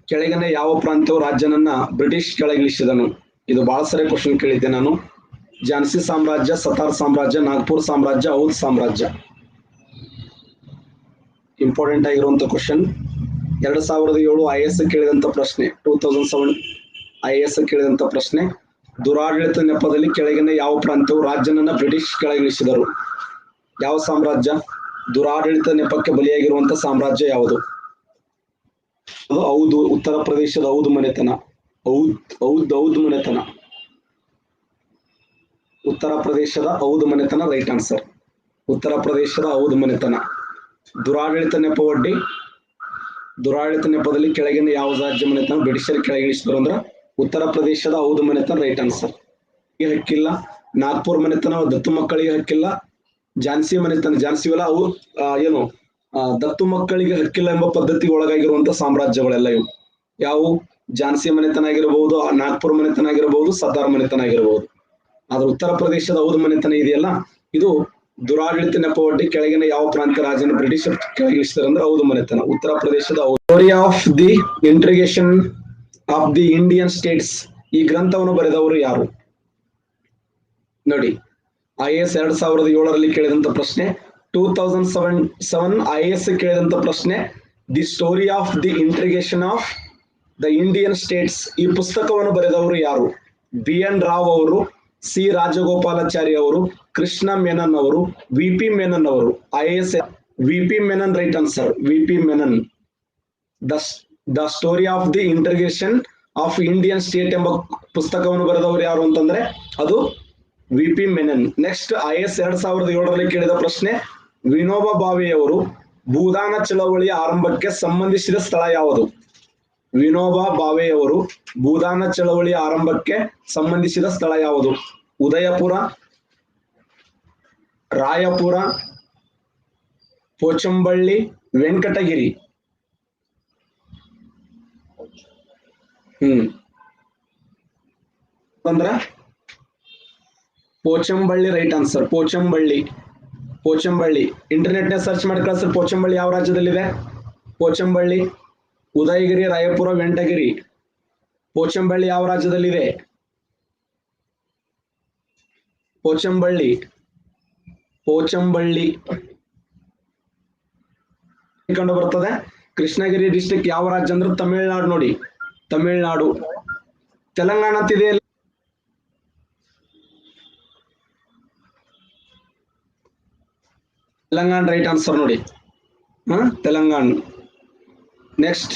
ಕೆಳಗಿನ ಯಾವ ಪ್ರಾಂತ್ಯವು ರಾಜ್ಯನನ್ನ ಬ್ರಿಟಿಷ್ ಕೆಳಗಿಳಿಸಿದನು? ಇದು ಬಹಳ ಸರಿ ಕ್ವಶನ್ ಕೇಳಿದ್ದೆ ನಾನು. ಝಾನ್ಸಿ ಸಾಮ್ರಾಜ್ಯ, ಸತಾರ್ ಸಾಮ್ರಾಜ್ಯ, ನಾಗ್ಪುರ್ ಸಾಮ್ರಾಜ್ಯ, ಔಧ್ ಸಾಮ್ರಾಜ್ಯ. ಇಂಪಾರ್ಟೆಂಟ್ ಆಗಿರುವಂತ ಕ್ವಶನ್. 2007 IAS ಕೇಳಿದಂತ ಪ್ರಶ್ನೆ, 2007 IAS ಕೇಳಿದಂತ ಪ್ರಶ್ನೆ. ದುರಾಡಳಿತ ನೆಪದಲ್ಲಿ ಕೆಳಗಿನ ಯಾವ ಪ್ರಾಂತ್ಯವು ರಾಜ್ಯನನ್ನ ಬ್ರಿಟಿಷ್ ಕೆಳಗಿಳಿಸಿದರು? ಯಾವ ಸಾಮ್ರಾಜ್ಯ? ದುರಾಡಳಿತ ನೆಪಕ್ಕೆ ಬಲಿಯಾಗಿರುವಂತ ಸಾಮ್ರಾಜ್ಯ ಯಾವುದು? ಅದು ಔಧ್, ಉತ್ತರ ಪ್ರದೇಶದ ಔಧ್ ಮನೆತನ. ಔಧ್ ಮನೆತನ, ಉತ್ತರ ಪ್ರದೇಶದ ಔಧ್ ಮನೆತನ ರೈಟ್ ಆನ್ಸರ್. ಉತ್ತರ ಪ್ರದೇಶದ ಔಧ್ ಮನೆತನ. ದುರಾಡಳಿತ ನೆಪದಲ್ಲಿ ಕೆಳಗಿನ ಯಾವ ರಾಜ್ಯ ಮನೆತನ ಬ್ರಿಟಿಷರ್ ಕೆಳಗಿಳಿಸಿದ್ರು ಅಂದ್ರ ಉತ್ತರ ಪ್ರದೇಶದ ಔಧ್ ಮನೆತನ ರೈಟ್ ಆನ್ಸರ್. ಹಕ್ಕಿಲ್ಲ. ನಾಗ್ಪುರ್ ಮನೆತನ ದತ್ತು ಮಕ್ಕಳಿಗೆ ಹಕ್ಕಿಲ್ಲ. ಝಾನ್ಸಿ ಮನೆತನ, ಝಾನ್ಸಿವೆಲ್ಲ ಅವು ಏನು ದತ್ತು ಮಕ್ಕಳಿಗೆ ಹಕ್ಕಿಲ್ಲ ಎಂಬ ಪದ್ಧತಿಗೆ ಒಳಗಾಗಿರುವಂತ ಸಾಮ್ರಾಜ್ಯಗಳೆಲ್ಲ ಇವು. ಯಾವುವು? ಝಾನ್ಸಿ ಮನೆತನ ಆಗಿರಬಹುದು, ನಾಗ್ಪುರ್ ಮನೆತನ ಆಗಿರಬಹುದು, ಸತಾರ್ ಮನೆತನ ಆಗಿರಬಹುದು. ಆದ್ರೆ ಉತ್ತರ ಪ್ರದೇಶದ ಔಧ್ ಮನೆತನ ಇದೆಯಲ್ಲ, ಇದು ದುರಾಡಳಿತ ನೆಪವೊಡ್ಡಿ ಕೆಳಗಿನ ಯಾವ ಪ್ರಾಂತ್ಯ ರಾಜ್ಯನ ಬ್ರಿಟಿಷರ್ ಕೆಳಗಿಳಿಸಿದಾರೆ ಅಂದ್ರೆ ಔಧ್ ಮನೆತನ, ಉತ್ತರ ಪ್ರದೇಶದ Awadh. Story of the integration of the Indian states, ಈ ಗ್ರಂಥವನ್ನು ಬರೆದವರು ಯಾರು? ನೋಡಿ, IAS 2007 ಕೇಳಿದಂತ ಪ್ರಶ್ನೆ. 2007 IAS ಕೇಳಿದಂತ ಪ್ರಶ್ನೆ. The story of the integration of the Indian states, ಈ ಪುಸ್ತಕವನ್ನು ಬರೆದವರು ಯಾರು? BN ರಾವ್ ಅವರು, C ರಾಜಗೋಪಾಲಾಚಾರಿ ಅವರು, ಕೃಷ್ಣ ಮೆನನ್ ಅವರು, VP ಮೆನನ್ ಅವರು. IAS VP Menon right answer. VP Menon. The story of the integration of Indian state ಎಂಬ ಪುಸ್ತಕವನ್ನು ಬರೆದವರು ಯಾರು ಅಂತಂದ್ರೆ ಅದು VP ಮೆನನ್. ನೆಕ್ಸ್ಟ್ IAS 2007 ಕೇಳಿದ ಪ್ರಶ್ನೆ. ವಿನೋಬಾ ಭಾವೆಯವರು ಭೂದಾನ ಚಳವಳಿಯ ಆರಂಭಕ್ಕೆ ಸಂಬಂಧಿಸಿದ ಸ್ಥಳ ಯಾವುದು? ವಿನೋಬಾ ಭಾವೆಯವರು ಭೂದಾನ ಚಳವಳಿಯ ಆರಂಭಕ್ಕೆ ಸಂಬಂಧಿಸಿದ ಸ್ಥಳ ಯಾವುದು? ಉದಯಪುರ, ರಾಯಪುರ, ಪೋಚಂಬಳ್ಳಿ, ವೆಂಕಟಗಿರಿ. ಅಂದ್ರ ಪೋಚಂಬಳ್ಳಿ ರೈಟ್ ಆನ್ಸರ್. ಪೋಚಂಬಳ್ಳಿ ಇಂಟರ್ನೆಟ್ ನ ಸರ್ಚ್ ಮಾಡಿ ಕಳಿಸ್ರಿ. ಪೋಚಂಬಳ್ಳಿ ಯಾವ ರಾಜ್ಯದಲ್ಲಿದೆ? ಪೋಚಂಬಳ್ಳಿ, ಉದಯಗಿರಿ, ರಾಯಪುರ, ವೆಂಕಟಗಿರಿ. ಪೋಚಂಬಳ್ಳಿ ಯಾವ ರಾಜ್ಯದಲ್ಲಿದೆ? ಪೋಚಂಬಳ್ಳಿ ಕಂಡು ಬರ್ತದೆ. ಕೃಷ್ಣಗಿರಿ ಡಿಸ್ಟ್ರಿಕ್ಟ್ ಯಾವ ರಾಜ್ಯ ಅಂದ್ರೆ ತಮಿಳುನಾಡು. ನೋಡಿ, ತಮಿಳುನಾಡು. ತೆಲಂಗಾಣ ಅಂತಿದೆ. ತೆಲಂಗಾಣ ರೈಟ್ ಆನ್ಸರ್ ನೋಡಿ. ತೆಲಂಗಾಣ. ನೆಕ್ಸ್ಟ್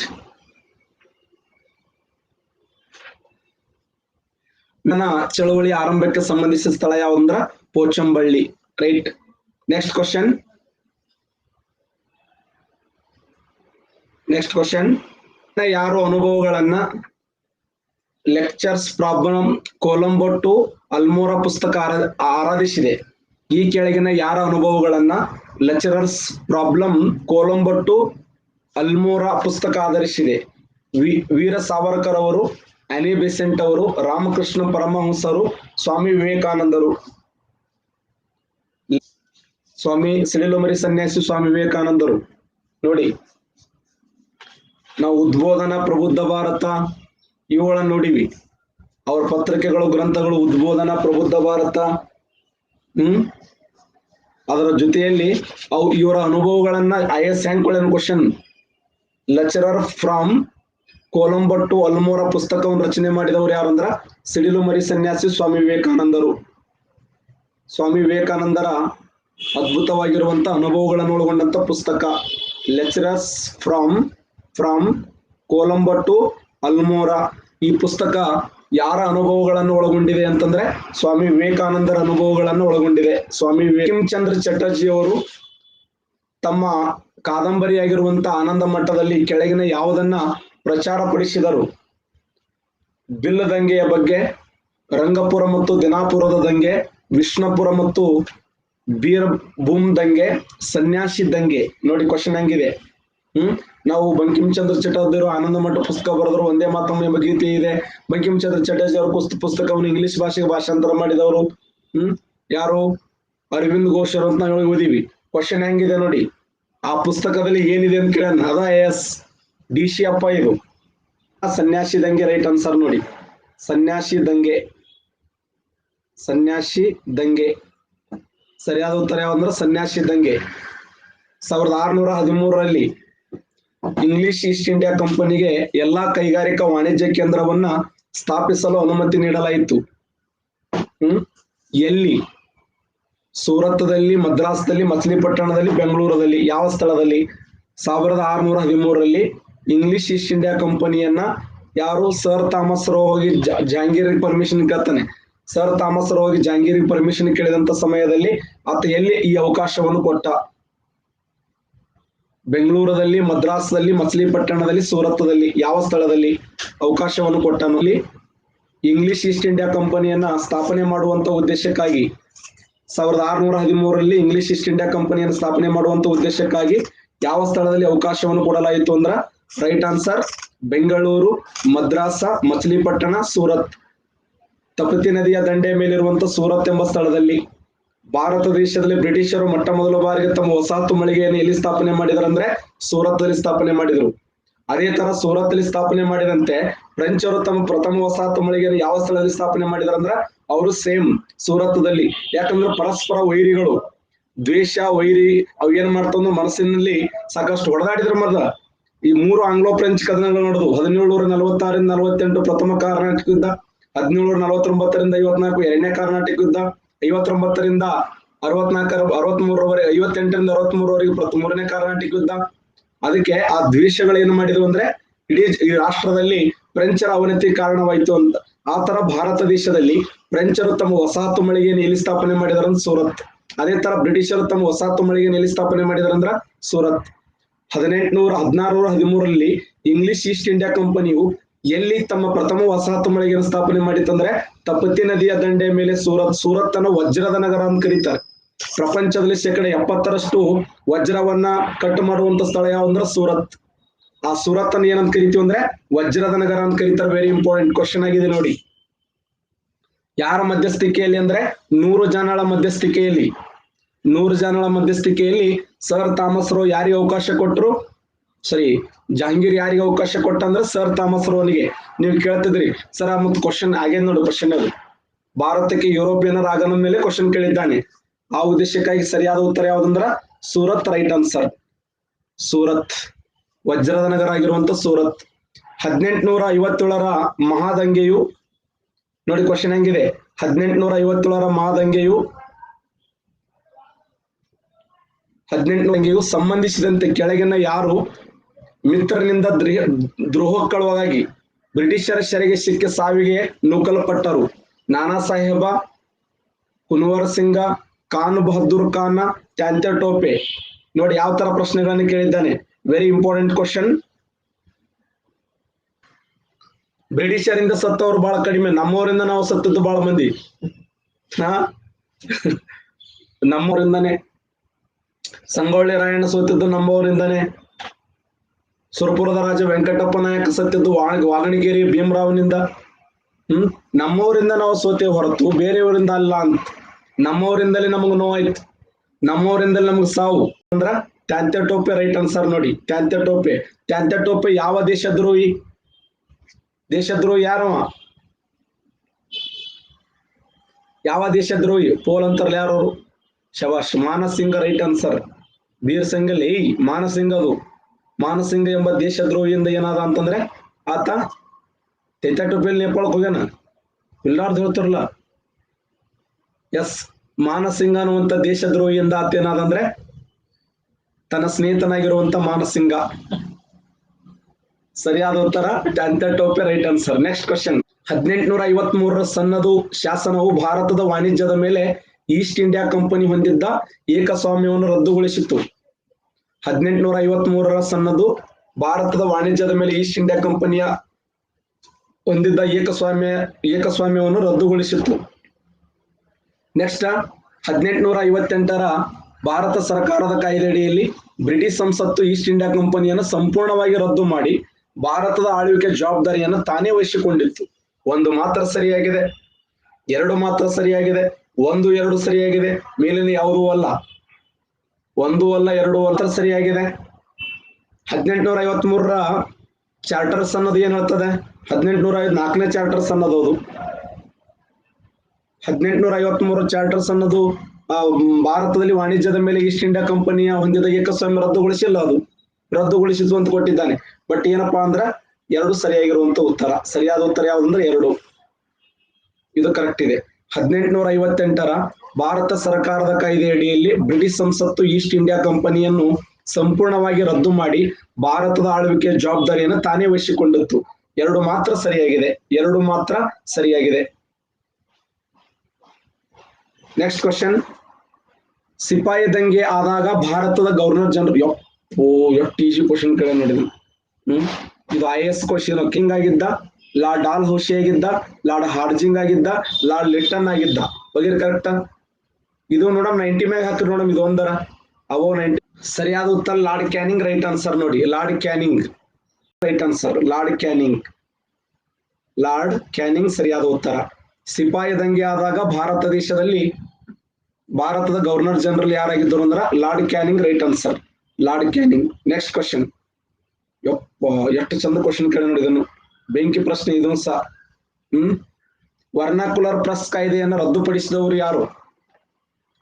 ಚಳವಳಿ ಆರಂಭಕ್ಕೆ ಸಂಬಂಧಿಸಿದ ಸ್ಥಳ ಯಾವಂದ್ರ ಪೋಚಂಬಳ್ಳಿ ರೈಟ್. Next question. ಯಾರು ಅನುಭವಗಳನ್ನ lectures problem Colombo to Almora ಪುಸ್ತಕ ಆರಾಧಿಸಿದೆ? ಈ ಕೆಳಗಿನ ಯಾರ ಅನುಭವಗಳನ್ನ lecturers problem Colombo to Almora ಪುಸ್ತಕ ಆಧರಿಸಿದೆ? ವೀರ ಸಾವರ್ಕರ್ ಅವರು, ಆನಿ ಬೆಸೆಂಟ್ ಅವರು, ರಾಮಕೃಷ್ಣ ಪರಮಹಂಸರು, ಸ್ವಾಮಿ ವಿವೇಕಾನಂದರು. ಸ್ವಾಮಿ ಸಿಡಿಲುಮರಿ ಸನ್ಯಾಸಿ ಸ್ವಾಮಿ ವಿವೇಕಾನಂದರು. ನೋಡಿ, ನಾವು ಉದ್ಬೋಧನಾ, ಪ್ರಬುದ್ಧ ಭಾರತ ಇವುಗಳನ್ನ ನೋಡಿವಿ. ಅವ್ರ ಪತ್ರಿಕೆಗಳು, ಗ್ರಂಥಗಳು ಉದ್ಬೋಧನಾ, ಪ್ರಬುದ್ಧ ಭಾರತ. ಅದರ ಜೊತೆಯಲ್ಲಿ ಇವರ ಅನುಭವಗಳನ್ನ IAS question. Lecturer from Colombo to Almora ಪುಸ್ತಕವನ್ನು ರಚನೆ ಮಾಡಿದವರು ಯಾರಂದ್ರ ಸಿಡಿಲುಮರಿ ಸನ್ಯಾಸಿ ಸ್ವಾಮಿ ವಿವೇಕಾನಂದರು. ಸ್ವಾಮಿ ವಿವೇಕಾನಂದರ ಅದ್ಭುತವಾಗಿರುವಂತ ಅನುಭವಗಳನ್ನು ಒಳಗೊಂಡಂತ ಪುಸ್ತಕ lecturers from Colombo to Almora. ಈ ಪುಸ್ತಕ ಯಾರ ಅನುಭವಗಳನ್ನು ಒಳಗೊಂಡಿದೆ ಅಂತಂದ್ರೆ ಸ್ವಾಮಿ ವಿವೇಕಾನಂದರ ಅನುಭವಗಳನ್ನು ಒಳಗೊಂಡಿದೆ. ಸ್ವಾಮಿ ಬಂಕಿಂಚಂದ್ರ ಚಟರ್ಜಿ ಅವರು ತಮ್ಮ ಕಾದಂಬರಿಯಾಗಿರುವಂತ ಆನಂದ ಮಠದಲ್ಲಿ ಕೆಳಗಿನ ಯಾವುದನ್ನ ಪ್ರಚಾರ ಪಡಿಸಿದರು? ಬಿಲ್ ದಂಗೆಯ ಬಗ್ಗೆ, ರಂಗಪುರ ಮತ್ತು ದಿನಾಪುರದ ದಂಗೆ, ವಿಷ್ಣುಪುರ ಮತ್ತು ಬೀರಭೂಮ್ ದಂಗೆ, ಸನ್ಯಾಸಿ ದಂಗೆ. ನೋಡಿ ಕ್ವಶನ್ ಹಂಗಿದೆ. ನಾವು ಬಂಕಿಂಚಂದ್ರ ಚಟರ್ಜಿ ಆನಂದ ಮಠ ಪುಸ್ತಕ ಬರೆದ್ರು. ಒಂದೇ ಮಾತಮ್ಮ ಎಂಬ ಗೀತೆ ಇದೆ. ಬಂಕಿಂಚಂದ್ರ ಚಟರ್ಜಿ ಅವರ ಪುಸ್ತಕವನ್ನು ಇಂಗ್ಲಿಷ್ ಭಾಷೆಗೆ ಭಾಷಾಂತರ ಮಾಡಿದವರು ಯಾರು? ಅರವಿಂದ್ ಘೋಷರು ಅಂತ ನಾವು ಓದಿವಿ. ಕ್ವಶನ್ ಹೆಂಗಿದೆ ನೋಡಿ. ಆ ಪುಸ್ತಕದಲ್ಲಿ ಏನಿದೆ ಅಂತ ಕೇಳ. ಅದ IAS DC ಅಪ್ಪ ಇದು. ಸನ್ಯಾಸಿ ದಂಗೆ ರೈಟ್ ಆನ್ಸರ್ ನೋಡಿ. ಸನ್ಯಾಸಿ ದಂಗೆ ಸರಿಯಾದ ಉತ್ತರ ಯಾವಂದ್ರೆ ಸನ್ಯಾಸಿ ದಂಗೆ. 1613ರಲ್ಲಿ ಇಂಗ್ಲಿಷ್ ಈಸ್ಟ್ ಇಂಡಿಯಾ ಕಂಪನಿಗೆ ಎಲ್ಲಾ ಕೈಗಾರಿಕಾ ವಾಣಿಜ್ಯ ಕೇಂದ್ರವನ್ನ ಸ್ಥಾಪಿಸಲು ಅನುಮತಿ ನೀಡಲಾಯಿತು. ಎಲ್ಲಿ? ಸೂರತ್ದಲ್ಲಿ, ಮದ್ರಾಸ್ದಲ್ಲಿ, ಮಚಿಲಿಪಟ್ಟಣದಲ್ಲಿ, ಬೆಂಗಳೂರಲ್ಲಿ. ಯಾವ ಸ್ಥಳದಲ್ಲಿ? 1613ರಲ್ಲಿ ಇಂಗ್ಲಿಷ್ ಈಸ್ಟ್ ಇಂಡಿಯಾ ಕಂಪನಿಯನ್ನ ಯಾರು? ಸರ್ ಥಾಮಸ್ ರೋ ಹೋಗಿ ಜಹಾಂಗೀರ್ ಪರ್ಮಿಷನ್ ಕೇಳ್ತಾನೆ. ಸರ್ ಥಾಮಸ್ ರೋ ಹೋಗಿ ಜಹಾಂಗೀರ್ ಪರ್ಮಿಷನ್ ಕೇಳಿದಂತ ಸಮಯದಲ್ಲಿ ಆತ ಎಲ್ಲಿ ಈ ಅವಕಾಶವನ್ನು ಕೊಟ್ಟ? ಬೆಂಗಳೂರಲ್ಲಿ, ಮದ್ರಾಸ್ದಲ್ಲಿ, ಮಚಿಲಿಪಟ್ಟಣದಲ್ಲಿ, ಸೂರತ್ದಲ್ಲಿ. ಯಾವ ಸ್ಥಳದಲ್ಲಿ ಅವಕಾಶವನ್ನು ಕೊಟ್ಟನು? ಇಲ್ಲಿ ಇಂಗ್ಲಿಷ್ ಈಸ್ಟ್ ಇಂಡಿಯಾ ಕಂಪನಿಯನ್ನ ಸ್ಥಾಪನೆ ಮಾಡುವಂತ ಉದ್ದೇಶಕ್ಕಾಗಿ 1613ರಲ್ಲಿ ಇಂಗ್ಲಿಷ್ ಈಸ್ಟ್ ಇಂಡಿಯಾ ಕಂಪನಿಯನ್ನು ಸ್ಥಾಪನೆ ಮಾಡುವಂತ ಉದ್ದೇಶಕ್ಕಾಗಿ ಯಾವ ಸ್ಥಳದಲ್ಲಿ ಅವಕಾಶವನ್ನು ಕೊಡಲಾಯಿತು ಅಂದ್ರ ರೈಟ್ ಆನ್ಸರ್ ಬೆಂಗಳೂರು, ಮದ್ರಾಸ, ಮಚಿಲಿಪಟ್ಟಣ, ಸೂರತ್. ತಪತಿ ನದಿಯ ದಂಡೆಯ ಮೇಲಿರುವಂತ ಸೂರತ್ ಎಂಬ ಸ್ಥಳದಲ್ಲಿ. ಭಾರತ ದೇಶದಲ್ಲಿ ಬ್ರಿಟಿಷರು ಮೊಟ್ಟ ಮೊದಲ ಬಾರಿಗೆ ತಮ್ಮ ವಸಾಹತು ಮಳಿಗೆಯನ್ನು ಎಲ್ಲಿ ಸ್ಥಾಪನೆ ಮಾಡಿದ್ರು ಅಂದ್ರೆ ಸೂರತ್ನಲ್ಲಿ ಸ್ಥಾಪನೆ ಮಾಡಿದ್ರು. ಅದೇ ತರ ಸೂರತ್ನಲ್ಲಿ ಸ್ಥಾಪನೆ ಮಾಡಿದಂತೆ ಫ್ರೆಂಚರು ತಮ್ಮ ಪ್ರಥಮ ವಸಾಹತು ಮಳಿಗೆಯನ್ನು ಯಾವ ಸ್ಥಳದಲ್ಲಿ ಸ್ಥಾಪನೆ ಮಾಡಿದ್ರು ಅಂದ್ರೆ ಅವರು ಸೇಮ್ ಸೂರತ್ದಲ್ಲಿ. ಯಾಕಂದ್ರೆ ಪರಸ್ಪರ ವೈರಿಗಳು, ದ್ವೇಷ, ವೈರಿ ಅವ್ ಏನ್ ಮಾಡ್ತಂದ್ರು ಮನಸ್ಸಿನಲ್ಲಿ ಸಾಕಷ್ಟು ಹೊಡೆದಾಡಿದ್ರು. ಮೊದಲ ಈ 3 ಆಂಗ್ಲೋ ಫ್ರೆಂಚ್ ಕದನಗಳು ನಡೆದು 1746ರಿಂದ 48 ಪ್ರಥಮ ಕರ್ನಾಟಕ ಯುದ್ಧ, 1749ರಿಂದ 54 ಎರಡನೇ ಕರ್ನಾಟಕ ಯುದ್ಧ, 59ರಿಂದ 63ರವರೆಗೆ 58ರಿಂದ 63ರವರೆಗೆ ಮೂರನೇ ಕರ್ನಾಟಕ ಯುದ್ಧ. ಅದಕ್ಕೆ ಆ ದ್ವೇಷಗಳು ಏನು ಮಾಡಿದ್ವು ಅಂದ್ರೆ ಇಡೀ ಈ ರಾಷ್ಟ್ರದಲ್ಲಿ ಫ್ರೆಂಚರ ಅವನತಿ ಕಾರಣವಾಯಿತು ಅಂತ. ಆ ತರ ಭಾರತ ದೇಶದಲ್ಲಿ ಫ್ರೆಂಚರು ತಮ್ಮ ವಸಾಹತು ಮಳಿಗೆಯನ್ನು ಎಲ್ಲಿ ಸ್ಥಾಪನೆ ಮಾಡಿದಾರಂದ್ರೆ ಸೂರತ್. ಅದೇ ತರ ಬ್ರಿಟಿಷರು ತಮ್ಮ ವಸಾಹತು ಮಳಿಗೆಯನ್ನು ಎಲ್ಲಿ ಸ್ಥಾಪನೆ ಮಾಡಿದಾರಂದ್ರ ಸೂರತ್. 1613ರಲ್ಲಿ ಇಂಗ್ಲಿಷ್ ಈಸ್ಟ್ ಇಂಡಿಯಾ ಕಂಪನಿಯು ಎಲ್ಲಿ ತಮ್ಮ ಪ್ರಥಮ ವಸಾಹತು ಮಳಿಗೆಯನ್ನು ಸ್ಥಾಪನೆ ಮಾಡಿತ್ತಂದ್ರೆ ತಪತಿ ನದಿಯ ದಂಡೆಯ ಮೇಲೆ ಸೂರತ್ ಅನ್ನು ವಜ್ರದ ನಗರ ಅಂತ ಕರೀತಾರೆ. ಪ್ರಪಂಚದಲ್ಲಿ 70% ವಜ್ರವನ್ನ ಕಟ್ ಮಾಡುವಂತ ಸ್ಥಳ ಯಾವಂದ್ರೆ ಸೂರತ್. ಆ ಸೂರತ್ ಅನ್ನು ಏನಂತ ಕರಿತೀವಿ ಅಂದ್ರೆ ವಜ್ರದ ನಗರ ಅಂತ ಕರೀತಾರೆ. ವೆರಿ ಇಂಪಾರ್ಟೆಂಟ್ ಕ್ವಶನ್ ಆಗಿದೆ ನೋಡಿ. ಯಾರ ಮಧ್ಯಸ್ಥಿಕೆಯಲ್ಲಿ ಅಂದ್ರೆ 100 ಜನಗಳ ಮಧ್ಯಸ್ಥಿಕೆಯಲ್ಲಿ. 100 ಜನಗಳ ಮಧ್ಯಸ್ಥಿಕೆಯಲ್ಲಿ ಸರ್ ಥಾಮಸ್ ರೋ ಯಾರಿಗೆ ಅವಕಾಶ ಕೊಟ್ಟರು? ಸರಿ, ಜಹಾಂಗೀರ್ ಯಾರಿಗೆ ಅವಕಾಶ ಕೊಟ್ಟ ಅಂದ್ರೆ ಸರ್ ಥಾಮಸ್ ರೋನಿಗೆ. ನೀವು ಕೇಳ್ತಿದ್ರಿ ಸರ್ ಮತ್ತೆ ಕ್ವಶನ್ ಆಗೇನ್ ನೋಡಿ. ಕ್ವಶನ್ ಅದು ಭಾರತಕ್ಕೆ ಯುರೋಪಿಯನರ ಆಗಮನದ ಮೇಲೆ ಕ್ವಶನ್ ಕೇಳಿದ್ದಾನೆ. ಆ ಉದ್ದೇಶಕ್ಕಾಗಿ ಸರಿಯಾದ ಉತ್ತರ ಯಾವ್ದಂದ್ರ ಸೂರತ್ ರೈಟ್ ಆನ್ಸರ್. ಸೂರತ್ ವಜ್ರದ ನಗರ ಆಗಿರುವಂತ ಸೂರತ್. 1857ರ ಮಹಾದಂಗೆಯು ನೋಡಿ ಕ್ವಶನ್ ಹೆಂಗಿದೆ. 1857ರ ಮಹಾದಂಗೆಯು ಸಂಬಂಧಿಸಿದಂತೆ ಕೆಳಗಿನ ಯಾರು ಮಿತ್ರನಿಂದ ದ್ರೋಹಕ್ಕೊಳಗಾಗಿ ಬ್ರಿಟಿಷರ ಸೆರೆಗೆ ಸಿಕ್ಕಿ ಸಾವಿಗೆ ನೂಕಲ್ಪಟ್ಟರು? ನಾನಾ ಸಾಹೇಬ, ಕುನ್ವರ್ ಸಿಂಗ, ಖಾನ್ ಬಹದ್ದೂರ್ ಖಾನ್, ತಾತ್ಯಾ ಟೋಪೆ. ನೋಡಿ ಯಾವ ತರ ಪ್ರಶ್ನೆಗಳನ್ನು ಕೇಳಿದ್ದಾನೆ. Very important question. ಬ್ರಿಟಿಷರಿಂದ ಸತ್ತವರು ಬಹಳ ಕಡಿಮೆ, ನಮ್ಮವರಿಂದ ನಾವು ಸತ್ತದ್ದು ಬಹಳ ಮಂದಿ. ನಮ್ಮವರಿಂದಾನೆ. ಸಂಗೊಳ್ಳಿ ರಾಯಣ್ಣ ಸೋತಿದ್ದು ನಮ್ಮವರಿಂದಾನೆ. ಸುರಪುರದ ರಾಜ ವೆಂಕಟಪ್ಪ ನಾಯಕ ಸತ್ತಿದ್ದು ವಾಗಣಿಗೇರಿ ಭೀಮರಾವ್ನಿಂದ. ನಮ್ಮವರಿಂದ ನಾವು ಸೋತೇವೆ ಹೊರತು ಬೇರೆಯವರಿಂದ ಅಲ್ಲ ಅಂತ. ನಮ್ಮವರಿಂದಲೇ ನಮಗ್ ನೋವಾಯ್ತು, ನಮ್ಮವರಿಂದಲೇ ನಮಗ್ ಸಾವು ಅಂದ್ರ ತಾತ್ಯಾ ಟೋಪೆ ರೈಟ್ ಆನ್ಸರ್ ನೋಡಿ. ತಾತ್ಯಾ ಟೋಪೆ ಯಾವ ದೇಶದ್ರೋಹಿ? ದೇಶದ್ರೋಹಿ ಯಾರವ? ಯಾವ ದೇಶದ್ರೋಹಿ? ಪೋಲ್ ಅಂತಾರಲ್ಲ ಯಾರವರು? ಶಬಾಷ್, ಮಾನಸಿಂಗ ರೈಟ್ ಆನ್ಸರ್. ಬೀರ್ ಸಿಂಗಲ್ಲಿ ಮಾನಸಿಂಗ, ಅದು ಮಾನಸಿಂಗ ಎಂಬ ದೇಶದ್ರೋಹಿಯಿಂದ ಏನಾದ ಅಂತಂದ್ರೆ ಆತ ತಾತ್ಯಾ ಟೋಪೆಯಲ್ಲಿ ನೇಪಾಳಕ್ಕೆ ಹೋಗ್ಯಾನ. ಇಲ್ಲಾರ್ದು ಹೇಳ್ತಾರಲ್ಲ. ಎಸ್, ಮಾನಸಿಂಗ ಅನ್ನುವಂತ ದೇಶದ್ರೋಹಿಯಿಂದ ಆತ ಏನಾದಂದ್ರೆ ತನ್ನ ಸ್ನೇಹಿತನಾಗಿರುವಂತ ಮಾನಸಿಂಗ. ಸರಿಯಾದ ಉತ್ತರ Tatya Tope right answer. Next question. 1853ರ ಸನ್ನದು ಶಾಸನವು ಭಾರತದ ವಾಣಿಜ್ಯದ ಮೇಲೆ ಈಸ್ಟ್ ಇಂಡಿಯಾ ಕಂಪನಿ ಹೊಂದಿದ್ದ ಏಕಸ್ವಾಮ್ಯವನ್ನು ರದ್ದುಗೊಳಿಸಿತು. 1853ರ ಸನ್ನದು ಭಾರತದ ವಾಣಿಜ್ಯದ ಮೇಲೆ ಈಸ್ಟ್ ಇಂಡಿಯಾ ಕಂಪನಿಯ ಹೊಂದಿದ್ದ ಏಕಸ್ವಾಮ್ಯವನ್ನು ರದ್ದುಗೊಳಿಸಿತು. ನೆಕ್ಸ್ಟ್ 1858ರ ಭಾರತ ಸರ್ಕಾರದ ಕಾಯ್ದೆಯಡಿಯಲ್ಲಿ ಬ್ರಿಟಿಷ್ ಸಂಸತ್ತು ಈಸ್ಟ್ ಇಂಡಿಯಾ ಕಂಪನಿಯನ್ನು ಸಂಪೂರ್ಣವಾಗಿ ರದ್ದು ಮಾಡಿ ಭಾರತದ ಆಳ್ವಿಕೆ ಜವಾಬ್ದಾರಿಯನ್ನು ತಾನೇ ವಹಿಸಿಕೊಂಡಿತ್ತು. 1 ಮಾತ್ರ ಸರಿಯಾಗಿದೆ, 2 ಮಾತ್ರ ಸರಿಯಾಗಿದೆ, 1, 2 ಸರಿಯಾಗಿದೆ, ಮೇಲಿನ ಯಾವುದೂ ಅಲ್ಲ. 1 ಅಲ್ಲ 2 ಮಾತ್ರ ಸರಿಯಾಗಿದೆ. 1853ರ ಚಾರ್ಟರ್ಸ್ ಅನ್ನೋದು ಏನ್ ಹೇಳ್ತದೆ? 1854ನೇ ಚಾರ್ಟರ್ಸ್ ಅನ್ನೋದು ಅದು. 1853 ಚಾರ್ಟರ್ಸ್ ಅನ್ನೋದು ಭಾರತದಲ್ಲಿ ವಾಣಿಜ್ಯದ ಮೇಲೆ ಈಸ್ಟ್ ಇಂಡಿಯಾ ಕಂಪನಿಯ ಹೊಂದಿದ ಏಕಸ್ವಾಮ್ಯ ರದ್ದುಗೊಳಿಸಿಲ್ಲ, ಅದು ರದ್ದುಗೊಳಿಸಿತು ಅಂತ ಕೊಟ್ಟಿದ್ದಾನೆ. ಬಟ್ ಏನಪ್ಪಾ ಅಂದ್ರ ಎರಡು ಸರಿಯಾಗಿರುವಂತ ಉತ್ತರ. ಸರಿಯಾದ ಉತ್ತರ ಯಾವ್ದಂದ್ರೆ 2. ಇದು ಕರೆಕ್ಟ್ ಇದೆ. 1858ರ ಭಾರತ ಸರ್ಕಾರದ ಕಾಯ್ದೆ ಅಡಿಯಲ್ಲಿ ಬ್ರಿಟಿಷ್ ಸಂಸತ್ತು ಈಸ್ಟ್ ಇಂಡಿಯಾ ಕಂಪನಿಯನ್ನು ಸಂಪೂರ್ಣವಾಗಿ ರದ್ದು ಮಾಡಿ ಭಾರತದ ಆಳ್ವಿಕೆಯ ಜವಾಬ್ದಾರಿಯನ್ನು ತಾನೇ ವಹಿಸಿಕೊಂಡಿತ್ತು. 2 ಮಾತ್ರ ಸರಿಯಾಗಿದೆ. 2 ಮಾತ್ರ ಸರಿಯಾಗಿದೆ. Next question. ಸಿಪಾಯಿ ದಂಗೆ ಆದಾಗ ಭಾರತದ ಗವರ್ನರ್ ಜನರಲ್ ಎಷ್ಟು ಈಜಿ ಕ್ವಶನ್ ಕೇಳ ನೋಡಿದ್ವಿ. ಇದು IAS ಕ್ವಶನ್. ಕಿಂಗ್ ಆಗಿದ್ದ, ಲಾರ್ಡ್ ಡಾಲ್ ಹೌಸಿ ಆಗಿದ್ದ, ಲಾರ್ಡ್ ಹಾರ್ಜಿಂಗ್ ಆಗಿದ್ದ, ಲಾರ್ಡ್ ಲಿಟ್ಟನ್ ಆಗಿದ್ದ. ಬಗೆರ್ ಕರೆಕ್ಟ್. ಇದು ನೋಡಮ್ 90 ಮ್ಯಾಗ ಹಾಕಿ ನೋಡಮ್. ಇದು ಒಂದರ ಅವೋ 90. ಸರಿಯಾದ ಉತ್ತರ ಲಾರ್ಡ್ ಕ್ಯಾನಿಂಗ್. ರೈಟ್ ಆನ್ಸರ್ ನೋಡಿ, lord canning right answer. Lord canning, lord canning ಸರಿಯಾದ ಉತ್ತರ. ಸಿಪಾಯಿ ದಂಗೆ ಆದಾಗ ಭಾರತ ದೇಶದಲ್ಲಿ ಭಾರತದ ಗವರ್ನರ್ ಜನರಲ್ ಯಾರಾಗಿದ್ದರು ಅಂದ್ರ lord canning. Right answer, lord canning. Next question. ಎಷ್ಟು ಚಂದ ಕ್ವಶನ್ ಕೇಳಿ ನೋಡಿದನು. ಬೆಂಕಿ ಪ್ರಶ್ನೆ ಇದು ಸಹ. ವರ್ನಾಕ್ಯುಲರ್ ಪ್ರೆಸ್ ಕಾಯ್ದೆಯನ್ನು ರದ್ದುಪಡಿಸಿದವರು ಯಾರು?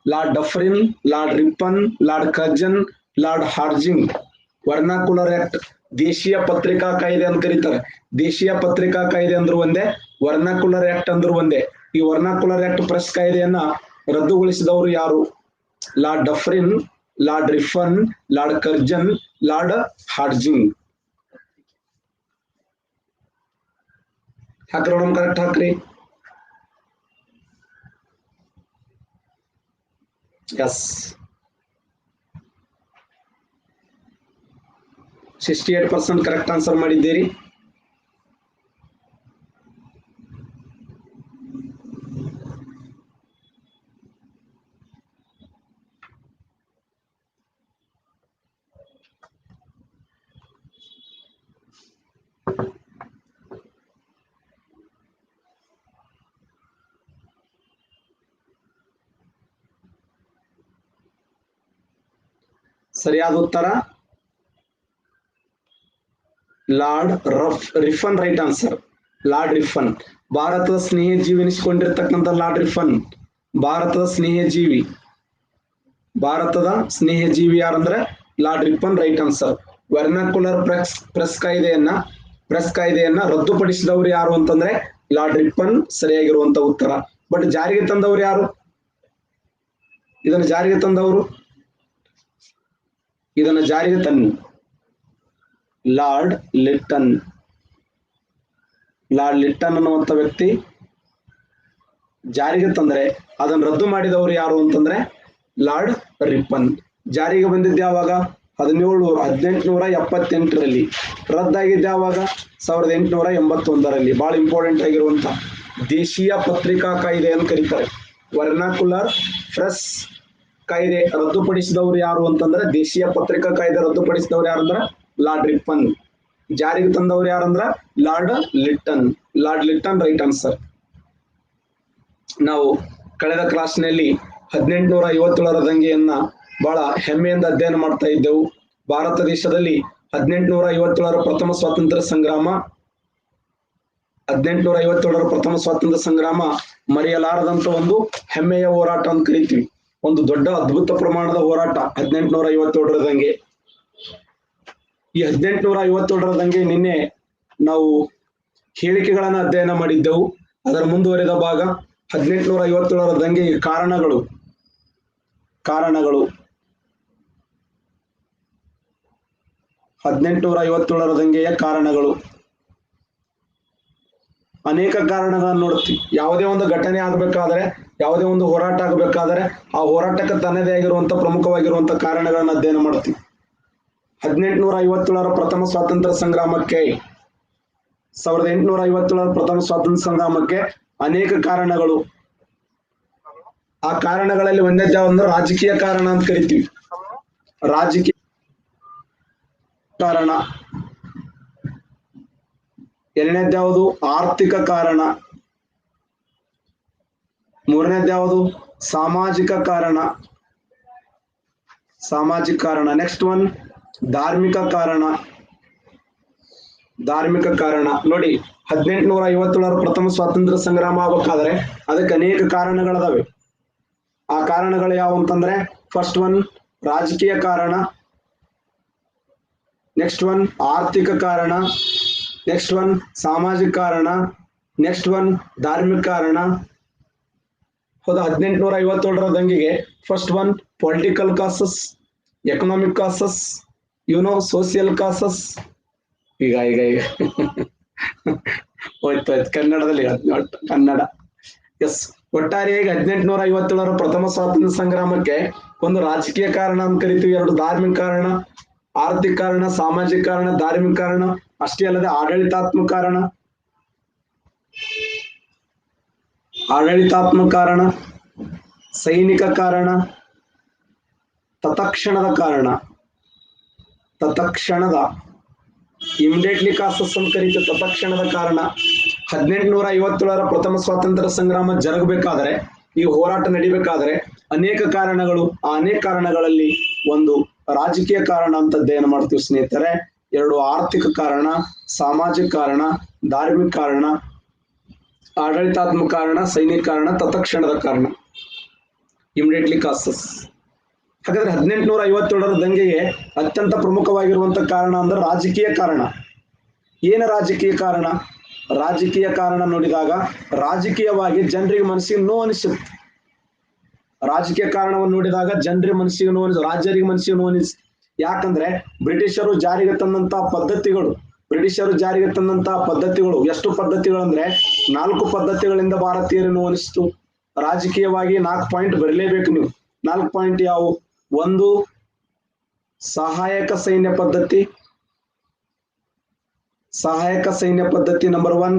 Lord Dufferin, Lord Ripon, Lord Curzon, Lord Hardinge. Vernacular act ದೇಶೀಯ ಪತ್ರಿಕಾ ಕಾಯ್ದೆ ಅಂತ ಕರೀತಾರೆ. ದೇಶೀಯ ಪತ್ರಿಕಾ ಕಾಯ್ದೆ ಅಂದ್ರು ಒಂದೇ, ವರ್ನಾಕ್ಯುಲರ್ ಆಕ್ಟ್ ಅಂದ್ರು ಒಂದೇ. ಈ ವರ್ನಾಕ್ಯುಲರ್ ಆಕ್ಟ್ ಪ್ರೆಸ್ ಕಾಯ್ದೆಯನ್ನ ರದ್ದುಗೊಳಿಸಿದವರು ಯಾರು? Lord Dufferin, Lord Ripon, Lord Curzon, Lord Hardinge. ಹಾಕ್ರಿ ಮೇಡಮ್, ಕರೆಕ್ಟ್ ಹಾಕ್ರಿ. ಎಸ್, 68% ಕರೆಕ್ಟ್ ಆನ್ಸರ್ ಮಾಡಿದ್ದೀರಿ. ಸರಿಯಾದ ಉತ್ತರ Lord Ripon. Right answer, Lord Ripon. ಭಾರತದ ಸ್ನೇಹ ಜೀವಿ ಎನಿಸಿಕೊಂಡಿರ್ತಕ್ಕಂಥ ಲಾರ್ಡ್ ರಿಫನ್ ಭಾರತದ ಸ್ನೇಹ ಜೀವಿ. ಭಾರತದ ಸ್ನೇಹ ಜೀವಿ ಯಾರಂದ್ರೆ Lord Ripon. Right answer. Vernacular press ಕಾಯ್ದೆಯನ್ನ ರದ್ದುಪಡಿಸಿದವರು ಯಾರು ಅಂತಂದ್ರೆ ಲಾರ್ಡ್ ರಿಪ್ಪನ್ ಸರಿಯಾಗಿರುವಂತ ಉತ್ತರ. ಬಟ್ ಜಾರಿಗೆ ತಂದವರು ಯಾರು? ಇದನ್ನ ಜಾರಿಗೆ ತಂದವರು ಲಾರ್ಡ್ ಲಿಟ್ಟನ್. ಲಾರ್ಡ್ ಲಿಟ್ಟನ್ ಅನ್ನುವಂತ ವ್ಯಕ್ತಿ ಜಾರಿಗೆ ತಂದ್ರೆ ಅದನ್ನು ರದ್ದು ಮಾಡಿದವರು ಯಾರು ಅಂತಂದ್ರೆ ಲಾರ್ಡ್ ರಿಪ್ಪನ್. ಜಾರಿಗೆ ಬಂದಿದ್ದ ಯಾವಾಗ? 1878ರಲ್ಲಿ. ರದ್ದಾಗಿದ್ದ ಯಾವಾಗ? 1881ರಲ್ಲಿ. ಬಹಳ ಇಂಪಾರ್ಟೆಂಟ್ ಆಗಿರುವಂತ ದೇಶೀಯ ಪತ್ರಿಕಾ ಕಾಯ್ದೆ ಅಂತ ಕರೀತಾರೆ. ವರ್ನಾಕ್ಯುಲರ್ ಪ್ರೆಸ್ ಕಾಯ್ದೆ ರದ್ದುಪಡಿಸಿದವರು ಯಾರು ಅಂತಂದ್ರೆ ದೇಶೀಯ ಪತ್ರಿಕಾ ಕಾಯ್ದೆ ರದ್ದುಪಡಿಸಿದವರು ಯಾರಂದ್ರ ಲಾರ್ಡ್ ರಿಪ್ಪನ್. ಜಾರಿಗೆ ತಂದವರು ಯಾರಂದ್ರ Lord Lytton. Lord Lytton right answer. ನಾವು ಕಳೆದ ಕ್ಲಾಸ್ನಲ್ಲಿ 1857ರ ದಂಗೆಯನ್ನ ಬಹಳ ಹೆಮ್ಮೆಯಿಂದ ಅಧ್ಯಯನ ಮಾಡ್ತಾ ಇದ್ದೆವು. ಭಾರತ ದೇಶದಲ್ಲಿ 1857ರ ಪ್ರಥಮ ಸ್ವಾತಂತ್ರ್ಯ ಸಂಗ್ರಾಮ ಮರೆಯಲಾರದಂತ ಒಂದು ಹೆಮ್ಮೆಯ ಹೋರಾಟ ಅಂತ ಕರಿತೀವಿ. ಒಂದು ದೊಡ್ಡ ಅದ್ಭುತ ಪ್ರಮಾಣದ ಹೋರಾಟ 1857ರ ದಂಗೆ. ಈ 1857ರ ದಂಗೆ ನಿನ್ನೆ ನಾವು ಹೇಳಿಕೆಗಳನ್ನ ಅಧ್ಯಯನ ಮಾಡಿದ್ದೆವು. ಅದರ ಮುಂದುವರೆದ ಭಾಗ 1857ರ ದಂಗೆಗೆ ಕಾರಣಗಳು 1857ರ ದಂಗೆಯ ಕಾರಣಗಳು. ಅನೇಕ ಕಾರಣಗಳನ್ನು ನೋಡ್ತೀವಿ. ಯಾವುದೇ ಒಂದು ಘಟನೆ ಆಗ್ಬೇಕಾದ್ರೆ, ಯಾವುದೇ ಒಂದು ಹೋರಾಟ ಆಗ್ಬೇಕಾದ್ರೆ ಆ ಹೋರಾಟಕ್ಕೆ ತನ್ನದೇ ಆಗಿರುವಂತ ಪ್ರಮುಖವಾಗಿರುವಂತ ಕಾರಣಗಳನ್ನ ಅಧ್ಯಯನ ಮಾಡ್ತೀವಿ. 1857ರ ಪ್ರಥಮ ಸ್ವಾತಂತ್ರ್ಯ ಸಂಗ್ರಾಮಕ್ಕೆ 1857ರ ಪ್ರಥಮ ಸ್ವಾತಂತ್ರ್ಯ ಸಂಗ್ರಾಮಕ್ಕೆ ಅನೇಕ ಕಾರಣಗಳು. ಆ ಕಾರಣಗಳಲ್ಲಿ ಒಂದನೇದು ಯಾವುದು? ರಾಜಕೀಯ ಕಾರಣ ಅಂತ ಕರಿತೀವಿ. ರಾಜಕೀಯ ಕಾರಣ. ಎರಡನೇದು ಯಾವುದು? ಆರ್ಥಿಕ ಕಾರಣ. ಮೂರನೇದು ಯಾವುದು? ಸಾಮಾಜಿಕ ಕಾರಣ. ನೆಕ್ಸ್ಟ್ ಒನ್ ಧಾರ್ಮಿಕ ಕಾರಣ. ಧಾರ್ಮಿಕ ಕಾರಣ. ನೋಡಿ, 1857 ಪ್ರಥಮ ಸ್ವಾತಂತ್ರ್ಯ ಸಂಗ್ರಾಮ ಆಗ್ಬೇಕಾದ್ರೆ ಅದಕ್ಕೆ ಅನೇಕ ಕಾರಣಗಳದಾವೆ. ಆ ಕಾರಣಗಳು ಯಾವ ಅಂತಂದ್ರೆ, ಫಸ್ಟ್ ಒನ್ ರಾಜಕೀಯ ಕಾರಣ, ನೆಕ್ಸ್ಟ್ ಒನ್ ಆರ್ಥಿಕ ಕಾರಣ, ನೆಕ್ಸ್ಟ್ ಒನ್ ಸಾಮಾಜಿಕ ಕಾರಣ, ನೆಕ್ಸ್ಟ್ ಒನ್ ಧಾರ್ಮಿಕ ಕಾರಣ. ಹೌದಾ? 1857 ದಂಗೆಗೆ first one political causes, economic causes, social causes. ಈಗ ಹೋಯ್ತು ಕನ್ನಡದಲ್ಲಿ ಕನ್ನಡ. ಎಸ್, ಒಟ್ಟಾರೆಯಾಗಿ 1857 ಪ್ರಥಮ ಸ್ವಾತಂತ್ರ್ಯ ಸಂಗ್ರಾಮಕ್ಕೆ ಒಂದು ರಾಜಕೀಯ ಕಾರಣ ಅಂತ ಕರಿತೀವಿ, ಎರಡು ಧಾರ್ಮಿಕ ಕಾರಣ, ಆರ್ಥಿಕ ಕಾರಣ, ಸಾಮಾಜಿಕ ಕಾರಣ, ಧಾರ್ಮಿಕ ಕಾರಣ. ಅಷ್ಟೇ ಅಲ್ಲದೆ ಆಡಳಿತಾತ್ಮಕ ಕಾರಣ, ಸೈನಿಕ ಕಾರಣ, ತತ್ಕ್ಷಣದ ಇಮಿಡಿಯೇಟ್ಲಿ ಕಾಸಸ್ ಅಂತ ಕರೀತೀವಿ. ತತ್ಕ್ಷಣದ ಕಾರಣ 1857 ಪ್ರಥಮ ಸ್ವಾತಂತ್ರ್ಯ ಸಂಗ್ರಾಮ ಜರುಗಬೇಕಾದ್ರೆ, ಈ ಹೋರಾಟ ನಡಿಬೇಕಾದ್ರೆ ಅನೇಕ ಕಾರಣಗಳು, ಆ ಅನೇಕ ಕಾರಣಗಳಲ್ಲಿ ಒಂದು ರಾಜಕೀಯ ಕಾರಣ ಅಂತ ಅಧ್ಯಯನ ಮಾಡ್ತೀವಿ ಸ್ನೇಹಿತರೆ. ಎರಡು ಆರ್ಥಿಕ ಕಾರಣ, ಸಾಮಾಜಿಕ ಕಾರಣ, ಧಾರ್ಮಿಕ ಕಾರಣ, ಆಡಳಿತಾತ್ಮಕ ಕಾರಣ, ಸೈನಿಕ ಕಾರಣ, ತತ್ಕ್ಷಣದ ಕಾರಣ, ಇಮಿಡಿಯೇಟ್ಲಿ ಕಾಸಸ್. ಹಾಗಾದ್ರೆ 1857 ದಂಗೆಗೆ ಅತ್ಯಂತ ಪ್ರಮುಖವಾಗಿರುವಂತ ಕಾರಣ ಅಂದ್ರೆ ರಾಜಕೀಯ ಕಾರಣ. ಏನು ರಾಜಕೀಯ ಕಾರಣ? ರಾಜಕೀಯ ಕಾರಣ ನೋಡಿದಾಗ ರಾಜಕೀಯವಾಗಿ ಜನರಿಗೆ ಮನಸ್ಸಿಗೆ ನೋವು ಅನಿಸುತ್ತೆ. ರಾಜಕೀಯ ಕಾರಣವನ್ನು ನೋಡಿದಾಗ ಜನರಿಗೆ ಮನಸ್ಸಿಗೆ ನೋವು, ರಾಜ್ಯರಿಗೆ ಮನಸ್ಸಿಗೆ ನೋವು ಅನಿಸುತ್ತೆ. ಯಾಕಂದ್ರೆ ಬ್ರಿಟಿಷರು ಜಾರಿಗೆ ತಂದಂತ ಪದ್ಧತಿಗಳು, ಎಷ್ಟು ಪದ್ಧತಿಗಳು ಅಂದ್ರೆ 4 ಪದ್ಧತಿಗಳಿಂದ ಭಾರತೀಯರು ನೋವು ಅನಿಸ್ತು. ರಾಜಕೀಯವಾಗಿ 4 ಪಾಯಿಂಟ್ ಬರಲೇಬೇಕು ನೀವು. 4 ಪಾಯಿಂಟ್ ಯಾವುವು? 1 ಸಹಾಯಕ ಸೈನ್ಯ ಪದ್ಧತಿ, ನಂಬರ್ 1.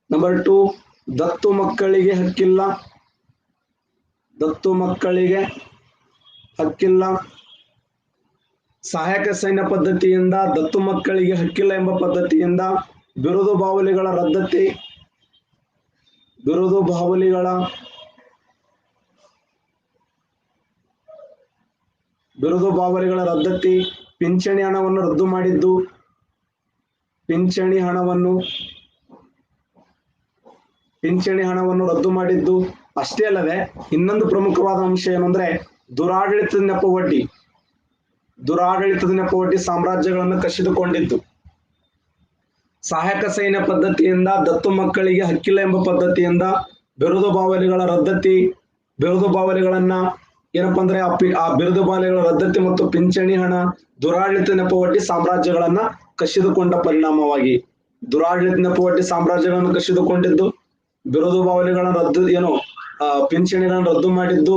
ನಂಬರ್ 2 ದತ್ತು ಮಕ್ಕಳಿಗೆ ಹಕ್ಕಿಲ್ಲ. ಸಹಾಯಕ ಸೈನ್ಯ ಪದ್ಧತಿಯಿಂದ ದತ್ತು ಮಕ್ಕಳಿಗೆ ಹಕ್ಕಿಲ್ಲ ಎಂಬ ಪದ್ಧತಿಯಿಂದ ಬಿರುದು ಬಾವಲಿಗಳ ರದ್ದತಿ, ಪಿಂಚಣಿ ಹಣವನ್ನು ರದ್ದು ಮಾಡಿದ್ದು, ಅಷ್ಟೇ ಅಲ್ಲದೆ ಇನ್ನೊಂದು ಪ್ರಮುಖವಾದ ಅಂಶ ಏನಂದ್ರೆ ದುರಾಡಳಿತದ ನೆಪವೊಡ್ಡಿ ಸಾಮ್ರಾಜ್ಯಗಳನ್ನು ಕಸಿದುಕೊಂಡಿದ್ದು. ಸಹಾಯಕ ಸೈನ್ಯ ಪದ್ಧತಿಯಿಂದ ದತ್ತು ಮಕ್ಕಳಿಗೆ ಹಕ್ಕಿಲ್ಲ ಎಂಬ ಪದ್ಧತಿಯಿಂದ ಬಿರುದು ಬಾವಲಿಗಳನ್ನ ಏನಪ್ಪಾ ಅಂದ್ರೆ ಆ ಬಿರುದು ಬಾವಲಿಗಳ ರದ್ದತಿ ಮತ್ತು ಪಿಂಚಣಿ ಹಣ, ದುರಾಡಳಿತ ನೆಪವೊಡ್ಡಿ ಸಾಮ್ರಾಜ್ಯಗಳನ್ನ ಕಸಿದುಕೊಂಡ ಪರಿಣಾಮವಾಗಿ, ಕಸಿದುಕೊಂಡಿದ್ದು, ಬಿರುದು ಬಾವಲಿಗಳನ್ನ ಪಿಂಚಣಿಗಳನ್ನು ರದ್ದು ಮಾಡಿದ್ದು,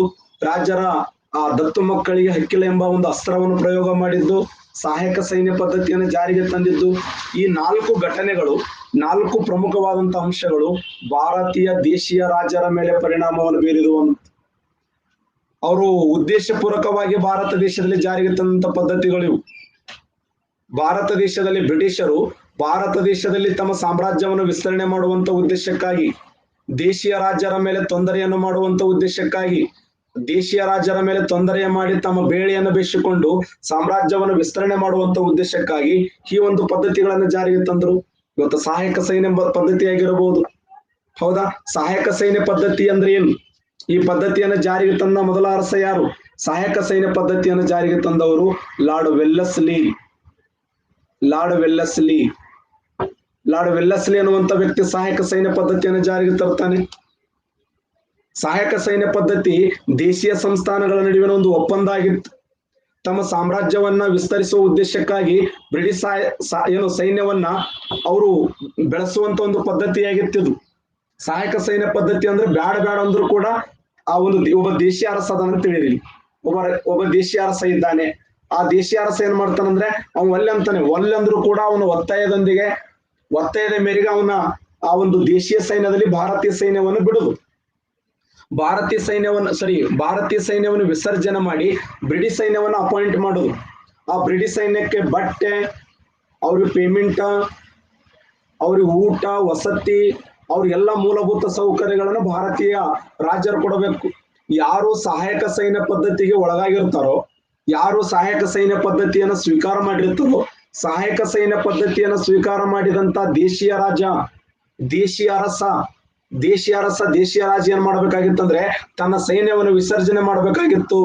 ರಾಜರ ಆ ದತ್ತು ಮಕ್ಕಳಿಗೆ ಹಕ್ಕಿಲ್ಲ ಎಂಬ ಒಂದು ಅಸ್ತ್ರವನ್ನು ಪ್ರಯೋಗ ಮಾಡಿದ್ದು, ಸಹಾಯಕ ಸೈನ್ಯ ಪದ್ಧತಿಯನ್ನು ಜಾರಿಗೆ ತಂದಿದ್ದು. ಈ 4 ಘಟನೆಗಳು, 4 ಪ್ರಮುಖವಾದಂತಹ ಅಂಶಗಳು ಭಾರತೀಯ ದೇಶೀಯ ರಾಜರ ಮೇಲೆ ಪರಿಣಾಮವನ್ನು ಬೀರಿದವು. ಅವರು ಉದ್ದೇಶಪೂರ್ವಕವಾಗಿ ಭಾರತ ದೇಶದಲ್ಲಿ ಜಾರಿಗೆ ತಂದಂತ ಪದ್ಧತಿಗಳು ಇವು. ಭಾರತ ದೇಶದಲ್ಲಿ ಬ್ರಿಟಿಷರು ಭಾರತ ದೇಶದಲ್ಲಿ ತಮ್ಮ ಸಾಮ್ರಾಜ್ಯವನ್ನು ವಿಸ್ತರಣೆ ಮಾಡುವಂತ ಉದ್ದೇಶಕ್ಕಾಗಿ, ದೇಶೀಯ ರಾಜರ ಮೇಲೆ ತೊಂದರೆಯನ್ನು ಮಾಡುವಂತ ಉದ್ದೇಶಕ್ಕಾಗಿ, ದೇಶೀಯ ರಾಜರ ಮೇಲೆ ತೊಂದರೆ ಮಾಡಿ ತಮ್ಮ ಬೇಳೆಯನ್ನು ಬೇಯಿಸಿಕೊಂಡು ಸಾಮ್ರಾಜ್ಯವನ್ನು ವಿಸ್ತರಣೆ ಮಾಡುವಂತ ಉದ್ದೇಶಕ್ಕಾಗಿ ಈ ಒಂದು ಪದ್ಧತಿಗಳನ್ನು ಜಾರಿಗೆ ತಂದರು. ಇವತ್ತು ಸಹಾಯಕ ಸೈನ್ಯ ಪದ್ಧತಿ ಆಗಿರಬಹುದು. ಹೌದಾ? ಸಹಾಯಕ ಸೈನ್ಯ ಪದ್ಧತಿ ಅಂದ್ರೆ ಏನು? ಈ ಪದ್ಧತಿಯನ್ನು ಜಾರಿಗೆ ತಂದ ಮೊದಲ ಅರಸ ಯಾರು? ಸಹಾಯಕ ಸೈನ್ಯ ಪದ್ಧತಿಯನ್ನು ಜಾರಿಗೆ ತಂದವರು ಲಾರ್ಡ್ ವೆಲ್ಲೆಸ್ಲಿ ಅನ್ನುವಂತ ವ್ಯಕ್ತಿ ಸಹಾಯಕ ಸೈನ್ಯ ಪದ್ಧತಿಯನ್ನು ಜಾರಿಗೆ ತರ್ತಾನೆ. ಸಹಾಯಕ ಸೈನ್ಯ ಪದ್ಧತಿ ದೇಶೀಯ ಸಂಸ್ಥಾನಗಳ ನಡುವಿನ ಒಂದು ಒಪ್ಪಂದ ಆಗಿತ್ತು. ತಮ್ಮ ಸಾಮ್ರಾಜ್ಯವನ್ನ ವಿಸ್ತರಿಸುವ ಉದ್ದೇಶಕ್ಕಾಗಿ ಬ್ರಿಟಿಷ್ ಸೈನ್ಯವನ್ನ ಅವರು ಬೆಳೆಸುವಂತ ಒಂದು ಪದ್ಧತಿಯಾಗಿತ್ತು. ಸಹಾಯಕ ಸೈನ್ಯ ಪದ್ಧತಿ ಅಂದ್ರೆ ಬ್ಯಾಡ ಅಂದ್ರೂ ಕೂಡ ಆ ಒಂದು ಒಬ್ಬ ದೇಶೀಯ ಅರಸ ಅದನ್ನ ತಿಳಿದಿಲ್ಲ. ಒಬ್ಬ ದೇಶೀಯ ಅರಸ ಇದ್ದಾನೆ. ಆ ದೇಶೀಯ ಅರಸ ಏನ್ ಮಾಡ್ತಾನಂದ್ರೆ ಅವನು ಒಲ್ಲೆ ಅಂದ್ರೂ ಕೂಡ ಅವನ ಒತ್ತಾಯದ ಮೇರೆಗೆ ಅವನ ಆ ಒಂದು ದೇಶೀಯ ಸೈನ್ಯದಲ್ಲಿ ಭಾರತೀಯ ಸೈನ್ಯವನ್ನು ಬಿಡುದು. ಭಾರತೀಯ ಸೈನ್ಯವನ್ನು ವಿಸರ್ಜನೆ ಮಾಡಿ ಬ್ರಿಟಿಷ್ ಸೈನ್ಯವನ್ನು ಅಪಾಯಿಂಟ್ ಮಾಡುದು. ಆ ಬ್ರಿಟಿಷ್ ಸೈನ್ಯಕ್ಕೆ ಬಟ್ಟೆ, ಅವ್ರಿಗೆ ಪೇಮೆಂಟ್, ಅವ್ರಿಗೆ ಊಟ, ವಸತಿ, ಅವ್ರಿಗೆಲ್ಲ ಮೂಲಭೂತ ಸೌಕರ್ಯಗಳನ್ನು ಭಾರತೀಯ ರಾಜರು ಕೊಡಬೇಕು. ಯಾರು ಸಹಾಯಕ ಸೈನ್ಯ ಪದ್ಧತಿಗೆ ಒಳಗಾಗಿರ್ತಾರೋ, ಯಾರು ಸಹಾಯಕ ಸೈನ್ಯ ಪದ್ಧತಿಯನ್ನು ಸ್ವೀಕಾರ ಮಾಡಿರ್ತಾರೋ ಸಹಾಯಕ ಸೈನ್ಯ ಪದ್ಧತಿಯನ್ನು ಸ್ವೀಕಾರ ಮಾಡಿದಂತ ದೇಶೀಯ ರಾಜ, ದೇಶೀಯ ಅರಸ, ದೇಶೀಯ ರಾಜ ಏನ್ ಮಾಡ್ಬೇಕಾಗಿತ್ತಂದ್ರೆ ತನ್ನ ಸೈನ್ಯವನ್ನು ವಿಸರ್ಜನೆ ಮಾಡ್ಬೇಕಾಗಿತ್ತು.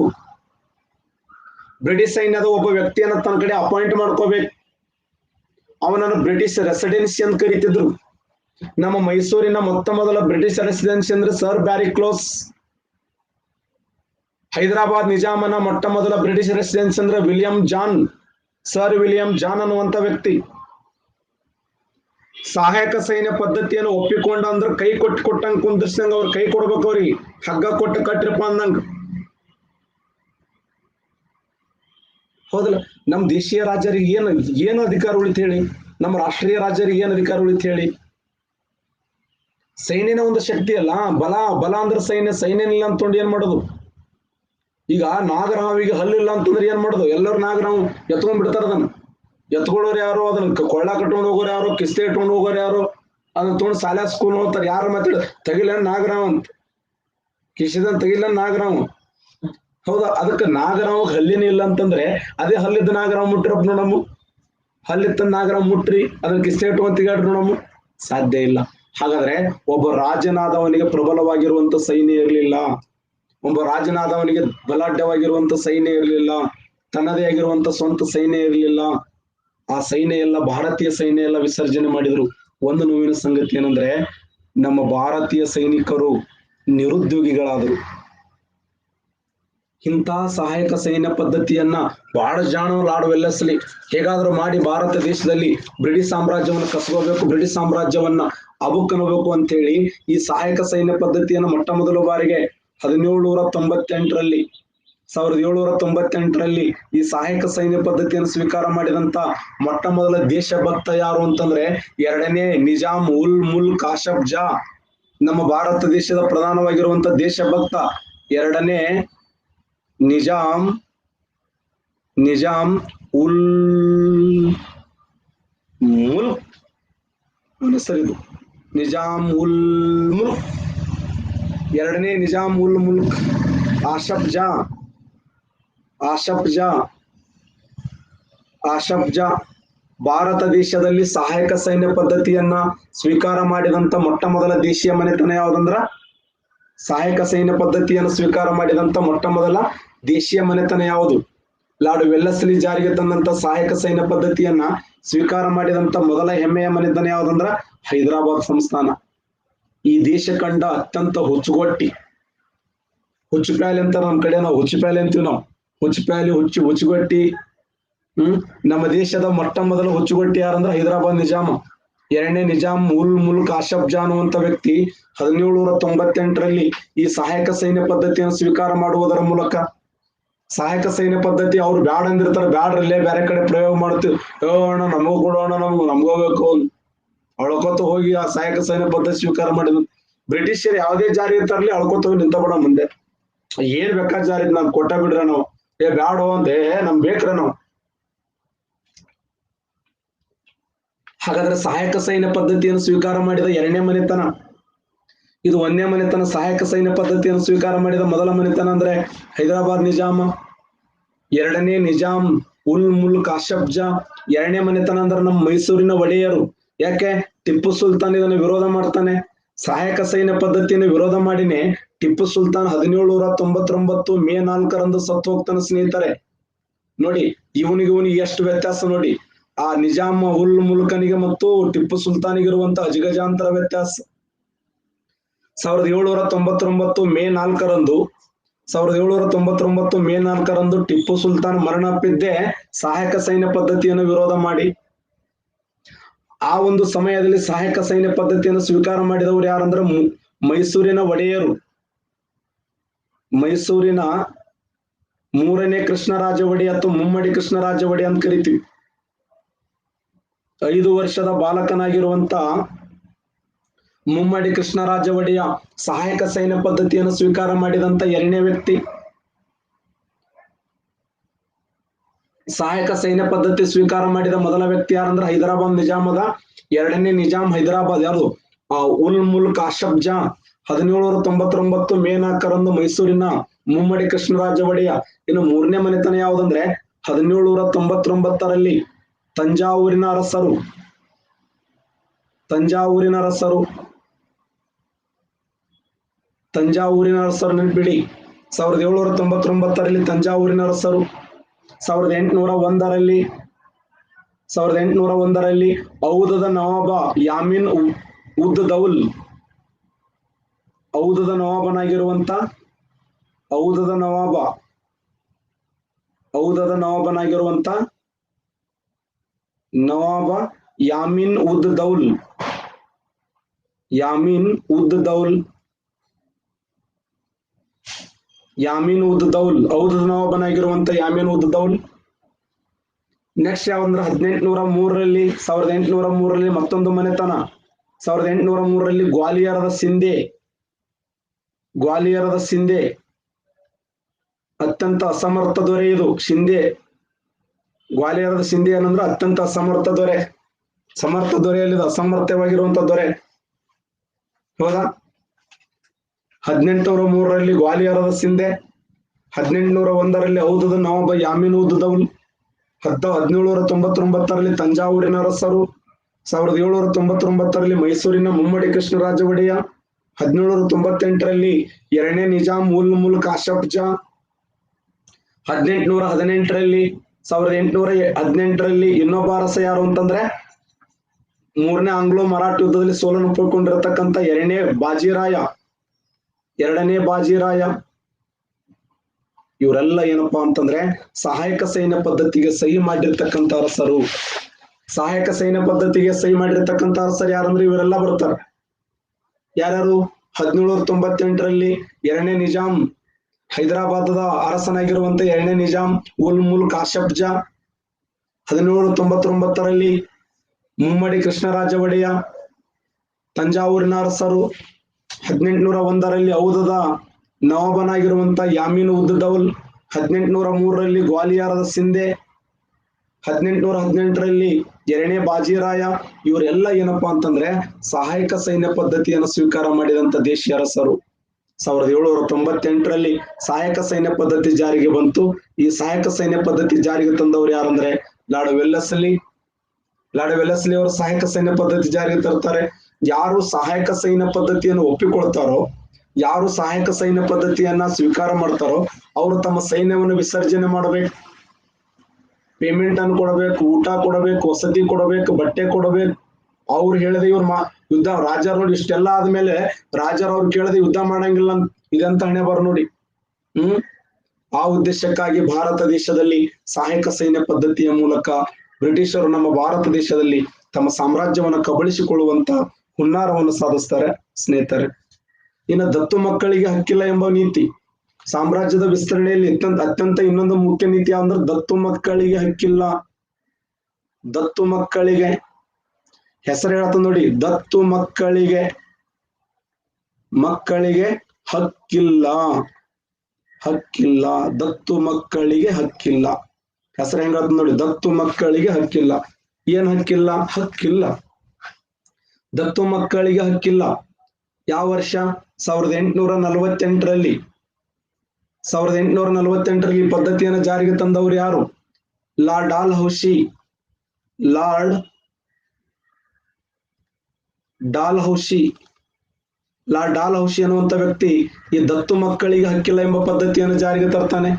ಬ್ರಿಟಿಷ್ ಸೈನ್ಯದ ಒಬ್ಬ ವ್ಯಕ್ತಿಯನ್ನ ತನ್ನ ಕಡೆ ಅಪಾಯಿಂಟ್ ಮಾಡ್ಕೋಬೇಕು. ಅವನನ್ನು ಬ್ರಿಟಿಷ್ ರೆಸಿಡೆನ್ಸಿ ಅಂತ ಕರೀತಿದ್ರು. ನಮ್ಮ ಮೈಸೂರಿನ ಮೊತ್ತ ಮೊದಲ ಬ್ರಿಟಿಷ್ ರೆಸಿಡೆನ್ಸಿ ಅಂದ್ರೆ ಸರ್ ಬ್ಯಾರಿ ಕ್ಲೋಸ್. ಹೈದರಾಬಾದ್ ನಿಜಾಮನ ಮೊಟ್ಟ ಮೊದಲ ಬ್ರಿಟಿಷ್ ರೆಸಿಡೆನ್ಸಿ ಅಂದ್ರೆ ಸರ್ ವಿಲಿಯಂ ಜಾನ್ ಅನ್ನುವಂತ ವ್ಯಕ್ತಿ. ಸಹಾಯಕ ಸೈನ್ಯ ಪದ್ಧತಿಯನ್ನು ಒಪ್ಪಿಕೊಂಡ ಅಂದ್ರೆ ಕೈ ಕೊಟ್ಟಂಗ ಕುಂದಿರ್ಸಂಗ ಅವ್ರ ಕೈ ಕೊಡ್ಬೇಕು, ಅವ್ರಿಗೆ ಹಗ್ಗ ಕೊಟ್ಟು ಕಟ್ರಿಪ್ಪ ಅಂದಂಗ. ಹೌದಲ್ಲ, ನಮ್ ದೇಶೀಯ ರಾಜರಿಗೆ ಏನು ಅಧಿಕಾರ ಉಳಿತ ಹೇಳಿ, ನಮ್ಮ ರಾಷ್ಟ್ರೀಯ ರಾಜರಿಗೆ ಏನ್ ಅಧಿಕಾರ ಉಳಿತ ಹೇಳಿ. ಸೈನ್ಯನ ಒಂದು ಶಕ್ತಿ ಅಲ್ಲ, ಬಲ ಅಂದ್ರೆ ಸೈನ್ಯ ಇಲ್ಲ ಅಂತಂದು ಏನ್ ಮಾಡೋದು. ಈಗ ನಾಗರಹಾವಿಗೆ ಹಲ್ಲಿಲ್ಲ ಅಂತಂದ್ರೆ ಏನ್ ಮಾಡೋದು, ಎಲ್ಲರೂ ನಾಗರಾವ್ ಎತ್ಕೊಂಡ್ ಬಿಡ್ತಾರ. ಅದನ್ನ ಎತ್ಕೊಳ್ಳೋರು ಯಾರು, ಅದನ್ನ ಕೊಳ್ಳ ಕಟ್ಕೊಂಡು ಹೋಗೋರು ಯಾರು, ಕಿಸ್ತೆ ಇಟ್ಕೊಂಡು ಹೋಗೋರು ಯಾರು, ಅದನ್ನ ತೊಗೊಂಡು ಶಾಲಾ ಸ್ಕೂಲ್ ಹೋಗ್ತಾರೆ. ಯಾರು ಮಾತಾಡ ತೆಗಿಲ ನಾಗರಾವ್ ಅಂತ, ಕಿಸಿದನ್ ತೆಗಿಲ ನಾಗರಾವ್. ಹೌದಾ, ಅದಕ್ಕೆ ನಾಗರಾವ್ ಹಲ್ಲಿನ ಇಲ್ಲ ಅಂತಂದ್ರೆ ಅದೇ ಹಲ್ಲಿದ್ದ ನಾಗರಾವ್ ಮುಟ್ಟಿರಪ್ಪ ನೋಡಮ್ಮ. ಹಲ್ಲಿತ್ತ ನಾಗರಾವ್ ಮುಟ್ರಿ ಅದನ್ನ ಕಿಸ್ತೆ ಇಟ್ಕೊಂಡ್ ತೆಗಾಡ್ರಿ ನೋಡಮ್ಮ, ಸಾಧ್ಯ ಇಲ್ಲ. ಹಾಗಾದ್ರೆ ಒಬ್ಬ ರಾಜನಾದವನಿಗೆ ಪ್ರಬಲವಾಗಿರುವಂತ ಸೈನ್ಯ ಇರಲಿಲ್ಲ, ಒಬ್ಬ ರಾಜನಾದವನಿಗೆ ಬಲಾಢ್ಯವಾಗಿರುವಂತ ಸೈನ್ಯ ಇರಲಿಲ್ಲ, ತನ್ನದೇ ಆಗಿರುವಂತ ಸ್ವಂತ ಸೈನ್ಯ ಇರಲಿಲ್ಲ. ಆ ಸೈನ್ಯ ಎಲ್ಲ, ಭಾರತೀಯ ಸೈನ್ಯ ಎಲ್ಲ ವಿಸರ್ಜನೆ ಮಾಡಿದ್ರು. ಒಂದು ನೋವಿನ ಸಂಗತಿ ಏನಂದ್ರೆ ನಮ್ಮ ಭಾರತೀಯ ಸೈನಿಕರು ನಿರುದ್ಯೋಗಿಗಳಾದರು. ಇಂತಹ ಸಹಾಯಕ ಸೈನ್ಯ ಪದ್ಧತಿಯನ್ನ ಬಹಳ ಜಾಣಲಾಡುವೆಲ್ಲಸಲಿ ಹೇಗಾದ್ರೂ ಮಾಡಿ ಭಾರತ ದೇಶದಲ್ಲಿ ಬ್ರಿಟಿಷ್ ಸಾಮ್ರಾಜ್ಯವನ್ನು ಕಸ್ಕೋಬೇಕು, ಬ್ರಿಟಿಷ್ ಸಾಮ್ರಾಜ್ಯವನ್ನ ಅಬುಕ್ಕನಬೇಕು ಅಂತ ಹೇಳಿ ಈ ಸಹಾಯಕ ಸೈನ್ಯ ಪದ್ಧತಿಯನ್ನು ಮೊಟ್ಟ ಮೊದಲ ಬಾರಿಗೆ 1798ರಲ್ಲಿ ಈ ಸಹಾಯಕ ಸೈನ್ಯ ಪದ್ಧತಿಯನ್ನು ಸ್ವೀಕಾರ ಮಾಡಿದಂತ ಮೊಟ್ಟ ಮೊದಲ ದೇಶಭಕ್ತ ಯಾರು ಅಂತಂದ್ರೆ ಎರಡನೇ ನಿಜಾಮ್ ಉಲ್ ಮುಲ್ಕ್ ಆಸಫ್ ಜಾ. ನಮ್ಮ ಭಾರತ ದೇಶದ ಪ್ರಧಾನವಾಗಿರುವಂತ ದೇಶಭಕ್ತ ಎರಡನೇ ನಿಜಾಮ್ ಉಲ್ ಮುಲ್ಕ್, ಸರಿದು ನಿಜಾಮ್ ಉಲ್ ಮುಲ್ಕ್, ಎರಡನೇ ನಿಜಾಮ್ ಉಲ್ ಮುಲ್ಕ್ ಆಸಫ್ ಜಾ ಭಾರತ ದೇಶದಲ್ಲಿ ಸಹಾಯಕ ಸೈನ್ಯ ಪದ್ಧತಿಯನ್ನ ಸ್ವೀಕಾರ ಮಾಡಿದಂತ ಮೊಟ್ಟ ಮೊದಲ ದೇಶೀಯ ಮನೆತನ ಯಾವ್ದಂದ್ರ, ಸಹಾಯಕ ಸೈನ್ಯ ಪದ್ಧತಿಯನ್ನು ಸ್ವೀಕಾರ ಮಾಡಿದಂತ ಮೊಟ್ಟ ಮೊದಲ ದೇಶೀಯ ಮನೆತನ ಯಾವುದು? ಲಾರ್ಡ್ ವೆಲ್ಲೆಸ್ಲಿ ಜಾರಿಗೆ ತಂದಂತ ಸಹಾಯಕ ಸೈನ್ಯ ಪದ್ಧತಿಯನ್ನ ಸ್ವೀಕಾರ ಮಾಡಿದಂತ ಮೊದಲ ಹೆಮ್ಮೆಯ ಮನೆತನ ಯಾವ್ದಂದ್ರ ಹೈದರಾಬಾದ್ ಸಂಸ್ಥಾನ. ಈ ದೇಶ ಕಂಡ ಅತ್ಯಂತ ಹುಚ್ಚುಪ್ಯಾಲಿ ಅಂತ ನಮ್ಮ ಕಡೆ ನಾವು ಹುಚ್ಚುಪ್ಯಾಲಿ ಅಂತೀವಿ. ನಾವು ಹುಚ್ಚುಪ್ಯಾಲಿ ಹುಚ್ಚುಗೊಟ್ಟಿ. ನಮ್ಮ ದೇಶದ ಮೊಟ್ಟ ಮೊದಲ ಹುಚ್ಚುಗೊಟ್ಟಿ ಯಾರಂದ್ರೆ ಹೈದರಾಬಾದ್ ನಿಜಾಮ. ಎರಡನೇ ನಿಜಾಮ್ ಉಲ್ ಮುಲ್ಕ್ ಆಸಫ್ ಜಾ ಅನ್ನುವಂತ ವ್ಯಕ್ತಿ 1798ರಲ್ಲಿ ಈ ಸಹಾಯಕ ಸೈನ್ಯ ಪದ್ಧತಿಯನ್ನು ಸ್ವೀಕಾರ ಮಾಡುವುದರ ಮೂಲಕ, ಸಹಾಯಕ ಸೈನ್ಯ ಪದ್ಧತಿ ಅವ್ರು ಬ್ಯಾಡ ಅಂದಿರ್ತಾರೆ, ಬ್ಯಾಡ್ರಲ್ಲೇ ಬೇರೆ ಕಡೆ ಪ್ರಯೋಗ ಮಾಡ್ತೀವಿ, ಅಣ್ಣ ನಮಗೂ ಕೊಡೋಣ, ನಮ್ಗೋಬೇಕು ಅಳ್ಕೊತ ಹೋಗಿ ಆ ಸಹಾಯಕ ಸೈನ್ಯ ಪದ್ಧತಿ ಸ್ವೀಕಾರ ಮಾಡಿದ್ರು. ಬ್ರಿಟಿಷರು ಯಾವುದೇ ಜಾರಿ ಇರ್ತಾರಲಿ ಅಳ್ಕೊತ ಹೋಗಿ ನಿಂತ ಬಿಡ ಮುಂದೆ, ಏನ್ ಬೇಕಾದ ಜಾರಿ ನಾವ್ ಕೊಟ್ಟ ಬಿಡ್ರ ನಾವು, ಬ್ಯಾಡ ಅಂದೆ ನಮ್ ಬೇಕ್ರ ನಾವು. ಹಾಗಾದ್ರೆ ಸಹಾಯಕ ಸೈನ್ಯ ಪದ್ಧತಿಯನ್ನು ಸ್ವೀಕಾರ ಮಾಡಿದ ಎರಡನೇ ಮನೆತನ ಇದು. ಒಂದನೇ ಮನೆತನ ಸಹಾಯಕ ಸೈನ್ಯ ಪದ್ಧತಿಯನ್ನು ಸ್ವೀಕಾರ ಮಾಡಿದ ಮೊದಲ ಮನೆತನ ಅಂದ್ರೆ ಹೈದರಾಬಾದ್ ನಿಜಾಮ. ಎರಡನೇ ನಿಜಾಮ್ ಉಲ್ ಮುಲ್ಕ್ ಆಸಫ್ ಜಾ. ಎರಡನೇ ಮನೆತನ ಅಂದ್ರೆ ನಮ್ಮ ಮೈಸೂರಿನ ಒಡೆಯರು. ಯಾಕೆ? ಟಿಪ್ಪು ಸುಲ್ತಾನ್ ಇದನ್ನು ವಿರೋಧ ಮಾಡ್ತಾನೆ. ಸಹಾಯಕ ಸೈನ್ಯ ಪದ್ಧತಿಯನ್ನು ವಿರೋಧ ಮಾಡಿನೇ ಟಿಪ್ಪು ಸುಲ್ತಾನ್ 1799 ಮೇ 4ರಂದು ಸತ್ತು ಹೋಗ್ತಾನೆ ಸ್ನೇಹಿತರೆ. ನೋಡಿ ಇವನಿಗೆ ಎಷ್ಟು ವ್ಯತ್ಯಾಸ ನೋಡಿ. ಆ ನಿಜಾಮ್ ಉಲ್ ಮುಲ್ಕನಿಗೆ ಮತ್ತು ಟಿಪ್ಪು ಸುಲ್ತಾನಿಗಿರುವಂತಹ ಅಜಗಜಾಂತರ ವ್ಯತ್ಯಾಸ. 1799 ಮೇ 4ರಂದು ಟಿಪ್ಪು ಸುಲ್ತಾನ್ ಮರಣಪ್ಪಿದ್ದೆ ಸಹಾಯಕ ಸೈನ್ಯ ಪದ್ಧತಿಯನ್ನು ವಿರೋಧ ಮಾಡಿ. ಆ ಒಂದು ಸಮಯದಲ್ಲಿ ಸಹಾಯಕ ಸೈನ್ಯ ಪದ್ಧತಿಯನ್ನು ಸ್ವೀಕಾರ ಮಾಡಿದವರು ಯಾರಂದ್ರೆ ಮೈಸೂರಿನ ಒಡೆಯರು. ಮೈಸೂರಿನ 3ನೇ ಕೃಷ್ಣರಾಜ ಒಡೆಯ ಅಥವಾ ಮುಮ್ಮಡಿ ಕೃಷ್ಣರಾಜ ಒಡೆಯ ಅಂತ ಕರಿತೀವಿ. 5 ವರ್ಷದ ಬಾಲಕನಾಗಿರುವಂತ ಮುಮ್ಮಡಿ ಕೃಷ್ಣರಾಜ ಒಡೆಯ ಸಹಾಯಕ ಸೈನ್ಯ ಪದ್ಧತಿಯನ್ನು ಸ್ವೀಕಾರ ಮಾಡಿದಂತ ಎರಡನೇ ವ್ಯಕ್ತಿ. ಸಹಾಯಕ ಸೈನ್ಯ ಪದ್ಧತಿ ಸ್ವೀಕಾರ ಮಾಡಿದ ಮೊದಲ ವ್ಯಕ್ತಿ ಯಾರಂದ್ರೆ ಹೈದರಾಬಾದ್ ನಿಜಾಮದ ಎರಡನೇ ನಿಜಾಮ್ ಹೈದರಾಬಾದ್ ಯಾರು ಉಲ್ ಮುಲ್ಕ್ ಆಸಫ್ ಜಾ. 1799 ಮೇ 4ರಂದು ಮೈಸೂರಿನ ಮುಮ್ಮಡಿ ಕೃಷ್ಣರಾಜ ಒಡೆಯ. ಇನ್ನು ಮೂರನೇ ಮನೆತನ ಯಾವುದಂದ್ರೆ 1799ರಲ್ಲಿ ತಂಜಾವೂರಿನ ಅರಸರು ನೆನಪಿಡಿ. 1799ರಲ್ಲಿ ತಂಜಾವೂರಿನ ಅರಸರು. 1801ರಲ್ಲಿ ಔಧದ ನವಾಬ ಯಾಮಿನ್ ಉದ್ ದೌಲ್, ಔಧದ ನವಾಬನಾಗಿರುವಂತ ನವಾಬ ಯಾಮಿನ್ ಉದ್ ದೌಲ್, ಔಧದ ನವಾಬನಾಗಿರುವಂತ ಯಾಮಿನ್ ಉದ್ ದೌಲ್. ನೆಕ್ಸ್ಟ್ ಯಾವಂದ್ರೆ 1803ರಲ್ಲಿ ಮತ್ತೊಂದು ಮನೆತನ. 1803ರಲ್ಲಿ ಗ್ವಾಲಿಯರದ ಶಿಂದೆ ಅತ್ಯಂತ ಅಸಮರ್ಥ ದೊರೆ. ಇದು ಗ್ವಾಲಿಯರದ ಶಿಂದೆ ಏನಂದ್ರೆ ಅತ್ಯಂತ ಅಸಮರ್ಥ ದೊರೆ. ಸಮರ್ಥ ದೊರೆಯಲ್ಲಿ ಅಸಮರ್ಥವಾಗಿರುವಂತ ದೊರೆ, ಹೌದಾ? 1803ರಲ್ಲಿ ಗ್ವಾಲಿಯರದ ಶಿಂದೆ, 1801ರಲ್ಲಿ ಔಧದ ನವಾಬ ಯಾಮಿನ್ ಉದ್ ದೌಲ್, 1799ರಲ್ಲಿ ತಂಜಾವೂರಿನ ಅರಸರು, 1799ರಲ್ಲಿ ಮೈಸೂರಿನ ಮುಮ್ಮಡಿ ಕೃಷ್ಣರಾಜ ಒಡೆಯ, 1798ರಲ್ಲಿ ಎರಡನೇ ನಿಜಾಂ ಉಲ್ ಮುಲ್ಕ್ ಆಸಫ್ ಜಾ, 1818ರಲ್ಲಿ ಇನ್ನೊಬ್ಬ ಅರಸ ಯಾರು ಅಂತಂದ್ರೆ ಮೂರನೇ ಆಂಗ್ಲೋ ಮರಾಠ ಯುದ್ಧದಲ್ಲಿ ಸೋಲನ್ನು ಒಪ್ಪಿಕೊಂಡಿರತಕ್ಕಂತ ಎರಡನೇ ಬಾಜಿರಾಯ. ಇವರೆಲ್ಲ ಏನಪ್ಪಾ ಅಂತಂದ್ರೆ ಸಹಾಯಕ ಸೈನ್ಯ ಪದ್ಧತಿಗೆ ಸಹಿ ಮಾಡಿರ್ತಕ್ಕಂಥ ಅರಸರು. ಯಾರಂದ್ರೆ ಇವರೆಲ್ಲ ಬರ್ತಾರೆ. ಯಾರ್ಯಾರು? 1798ರಲ್ಲಿ ಎರಡನೇ ನಿಜಾಂ, ಹೈದರಾಬಾದದ ಅರಸನಾಗಿರುವಂತ ಎರಡನೇ ನಿಜಾಂ ಉಲ್ ಮುಲ್ಕ್ ಆಸಫ್ ಜಾ, 1799ರಲ್ಲಿ ಮುಮ್ಮಡಿ ಕೃಷ್ಣರಾಜ ಒಡೆಯ, ತಂಜಾವೂರಿನ ಅರಸರು, 1801ರಲ್ಲಿ ಔಧದ ನವಾಬನಾಗಿರುವಂತ ಯಾಮಿನ್ ಉದ್ ದೌಲ್, 1803ರಲ್ಲಿ ಗ್ವಾಲಿಯರದ ಶಿಂದೆ, 1818ರಲ್ಲಿ ಎರಡನೇ ಬಾಜಿರಾಯ. ಇವರೆಲ್ಲ ಏನಪ್ಪಾ ಅಂತಂದ್ರೆ ಸಹಾಯಕ ಸೈನ್ಯ ಪದ್ಧತಿಯನ್ನು ಸ್ವೀಕಾರ ಮಾಡಿದಂತ ದೇಶೀಯ ಅರಸರು. 1798ರಲ್ಲಿ ಸಹಾಯಕ ಸೈನ್ಯ ಪದ್ಧತಿ ಜಾರಿಗೆ ಬಂತು. ಈ ಸಹಾಯಕ ಸೈನ್ಯ ಪದ್ಧತಿ ಜಾರಿಗೆ ತಂದವರು ಯಾರಂದ್ರೆ ಲಾರ್ಡ್ ವೆಲ್ಲೆಸ್ಲಿ ಅವರು ಸಹಾಯಕ ಸೈನ್ಯ ಪದ್ಧತಿ ಜಾರಿಗೆ ತರ್ತಾರೆ. ಯಾರು ಸಹಾಯಕ ಸೈನ್ಯ ಪದ್ಧತಿಯನ್ನು ಒಪ್ಪಿಕೊಳ್ತಾರೋ, ಯಾರು ಸಹಾಯಕ ಸೈನ್ಯ ಪದ್ಧತಿಯನ್ನ ಸ್ವೀಕಾರ ಮಾಡ್ತಾರೋ ಅವರು ತಮ್ಮ ಸೈನ್ಯವನ್ನು ವಿಸರ್ಜನೆ ಮಾಡಬೇಕು, ಪೇಮೆಂಟ್ ಅನ್ನು ಕೊಡಬೇಕು, ಊಟ ಕೊಡಬೇಕು, ವಸತಿ ಕೊಡಬೇಕು, ಬಟ್ಟೆ ಕೊಡಬೇಕು. ಅವ್ರು ಹೇಳದೆ ಇವ್ರ ಯುದ್ಧ ರಾಜರು ನೋಡಿ ಇಷ್ಟೆಲ್ಲ ಆದ್ಮೇಲೆ ರಾಜರು ಅವ್ರು ಕೇಳದೆ ಯುದ್ಧ ಮಾಡಂಗಿಲ್ಲ ಇದಂತ ಹಣೆ ಬರ ನೋಡಿ. ಆ ಉದ್ದೇಶಕ್ಕಾಗಿ ಭಾರತ ದೇಶದಲ್ಲಿ ಸಹಾಯಕ ಸೈನ್ಯ ಪದ್ಧತಿಯ ಮೂಲಕ ಬ್ರಿಟಿಷರು ನಮ್ಮ ಭಾರತ ದೇಶದಲ್ಲಿ ತಮ್ಮ ಸಾಮ್ರಾಜ್ಯವನ್ನು ಕಬಳಿಸಿಕೊಳ್ಳುವಂತ ಹುನ್ನಾರವನ್ನು ಸಾಧಿಸ್ತಾರೆ ಸ್ನೇಹಿತರೆ. ಇನ್ನು ದತ್ತು ಮಕ್ಕಳಿಗೆ ಹಕ್ಕಿಲ್ಲ ಎಂಬ ನೀತಿ ಸಾಮ್ರಾಜ್ಯದ ವಿಸ್ತರಣೆಯಲ್ಲಿ ಅತ್ಯಂತ ಇನ್ನೊಂದು ಮುಖ್ಯ ನೀತಿ ಅಂದ್ರೆ ದತ್ತು ಮಕ್ಕಳಿಗೆ ಹಕ್ಕಿಲ್ಲ. ದತ್ತು ಮಕ್ಕಳಿಗೆ ಹೆಸರು ಹೇಳ್ತ ನೋಡಿ, ದತ್ತು ಮಕ್ಕಳಿಗೆ ಹಕ್ಕಿಲ್ಲ, ದತ್ತು ಮಕ್ಕಳಿಗೆ ಹಕ್ಕಿಲ್ಲ. ಹೆಸರು ಹೆಂಗ ನೋಡಿ, ದತ್ತು ಮಕ್ಕಳಿಗೆ ಹಕ್ಕಿಲ್ಲ. ಏನ್ ಹಕ್ಕಿಲ್ಲ? ಹಕ್ಕಿಲ್ಲ. ದತ್ತು ಮಕ್ಕಳಿಗೆ ಹಕ್ಕಿಲ್ಲ. ಯಾವ ವರ್ಷ? 1848ರಲ್ಲಿ. 1848ರಲ್ಲಿ ಈ ಪದ್ಧತಿಯನ್ನು ಜಾರಿಗೆ ತಂದವರು ಯಾರು? ಲಾರ್ಡ್ ಡಾಲ್ಹೌಸಿ ಅನ್ನುವಂತ ವ್ಯಕ್ತಿ ಈ ದತ್ತು ಮಕ್ಕಳಿಗೆ ಹಕ್ಕಿಲ್ಲ ಎಂಬ ಪದ್ಧತಿಯನ್ನು ಜಾರಿಗೆ ತರ್ತಾನೆ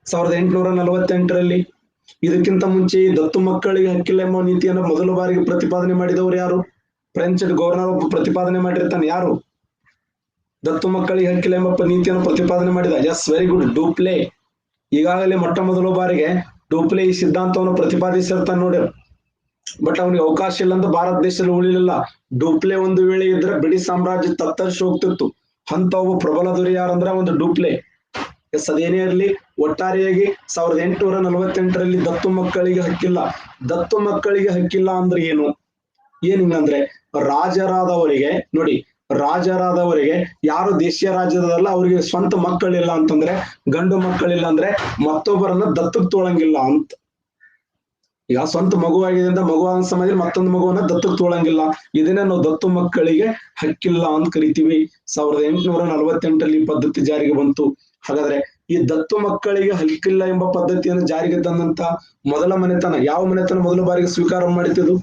1848ರಲ್ಲಿ. ಇದಕ್ಕಿಂತ ಮುಂಚೆ ಈ ದತ್ತು ಮಕ್ಕಳಿಗೆ ಹಕ್ಕಿಲ್ಲ ಎಂಬ ನೀತಿಯನ್ನು ಮೊದಲ ಬಾರಿಗೆ ಪ್ರತಿಪಾದನೆ ಮಾಡಿದವರು ಯಾರು? ಫ್ರೆಂಚ್ ಗವರ್ನರ್ ಒಬ್ಬ ಪ್ರತಿಪಾದನೆ ಮಾಡಿರ್ತಾನೆ. ಯಾರು? ದತ್ತು ಮಕ್ಕಳಿಗೆ ಹಕ್ಕಿಲ್ಲ ಎಂಬ ನೀತಿಯನ್ನು ಪ್ರತಿಪಾದನೆ ಮಾಡಿದ. Yes, very good, Dupleix. ಈಗಾಗಲೇ ಮೊಟ್ಟ ಮೊದಲ ಬಾರಿಗೆ ಡೂಪ್ಲೆ ಈ ಸಿದ್ಧಾಂತವನ್ನು ಪ್ರತಿಪಾದಿಸಿರ್ತಾನೆ ನೋಡಿ. ಬಟ್ ಅವನಿಗೆ ಅವಕಾಶ ಇಲ್ಲ ಅಂತ ಭಾರತ ದೇಶದಲ್ಲಿ ಉಳಿಲಿಲ್ಲ. ಡೂಪ್ಲೆ ಒಂದು ವೇಳೆ ಇದ್ರೆ ಬ್ರಿಟಿಷ್ ಸಾಮ್ರಾಜ್ಯ ತತ್ತರಿಸಿ ಹೋಗ್ತಿತ್ತು. ಅಂತ ಒಬ್ಬ ಪ್ರಬಲ ದೊರೆ ಯಾರಂದ್ರೆ ಒಂದು ಡೂಪ್ಲೆ. ಎಸ್, ಅದೇನೇ ಇರಲಿ, ಒಟ್ಟಾರೆಯಾಗಿ 1848ರಲ್ಲಿ ದತ್ತು ಮಕ್ಕಳಿಗೆ ಹಕ್ಕಿಲ್ಲ. ದತ್ತು ಮಕ್ಕಳಿಗೆ ಹಕ್ಕಿಲ್ಲ ಅಂದ್ರೆ ಏನು? ಏನಿಂಗಂದ್ರೆ ರಾಜರಾದವರಿಗೆ ನೋಡಿ, ರಾಜರಾದವರಿಗೆ ಯಾರು ದೇಶೀಯ ರಾಜ್ಯದಲ್ಲ ಅವರಿಗೆ ಸ್ವಂತ ಮಕ್ಕಳಿಲ್ಲ ಅಂತಂದ್ರೆ, ಗಂಡು ಮಕ್ಕಳಿಲ್ಲ ಅಂದ್ರೆ ಮತ್ತೊಬ್ಬರನ್ನ ದತ್ತಕ್ಕೆ ತೊಳಂಗಿಲ್ಲ ಅಂತ. ಈಗ ಸ್ವಂತ ಮಗುವಾಗಿದೆ ಅಂತ ಮಗುವಾದ ಸಮಯದಲ್ಲಿ ಮತ್ತೊಂದು ಮಗುವನ್ನ ದತ್ತಕ್ಕೆ ತೊಳಂಗಿಲ್ಲ. ಇದನ್ನೇ ನಾವು ದತ್ತು ಮಕ್ಕಳಿಗೆ ಹಕ್ಕಿಲ್ಲ ಅಂತ ಕರಿತೀವಿ. 1848ರಲ್ಲಿ ಪದ್ಧತಿ ಜಾರಿಗೆ ಬಂತು. ಹಾಗಾದ್ರೆ ಈ ದತ್ತು ಮಕ್ಕಳಿಗೆ ಹಕ್ಕಿಲ್ಲ ಎಂಬ ಪದ್ಧತಿಯನ್ನು ಜಾರಿಗೆ ತಂದಂತ ಮೊದಲ ಮನೆತನ ಯಾವ ಮನೆತನ ಮೊದಲ ಬಾರಿಗೆ ಸ್ವೀಕಾರ ಮಾಡಿತು?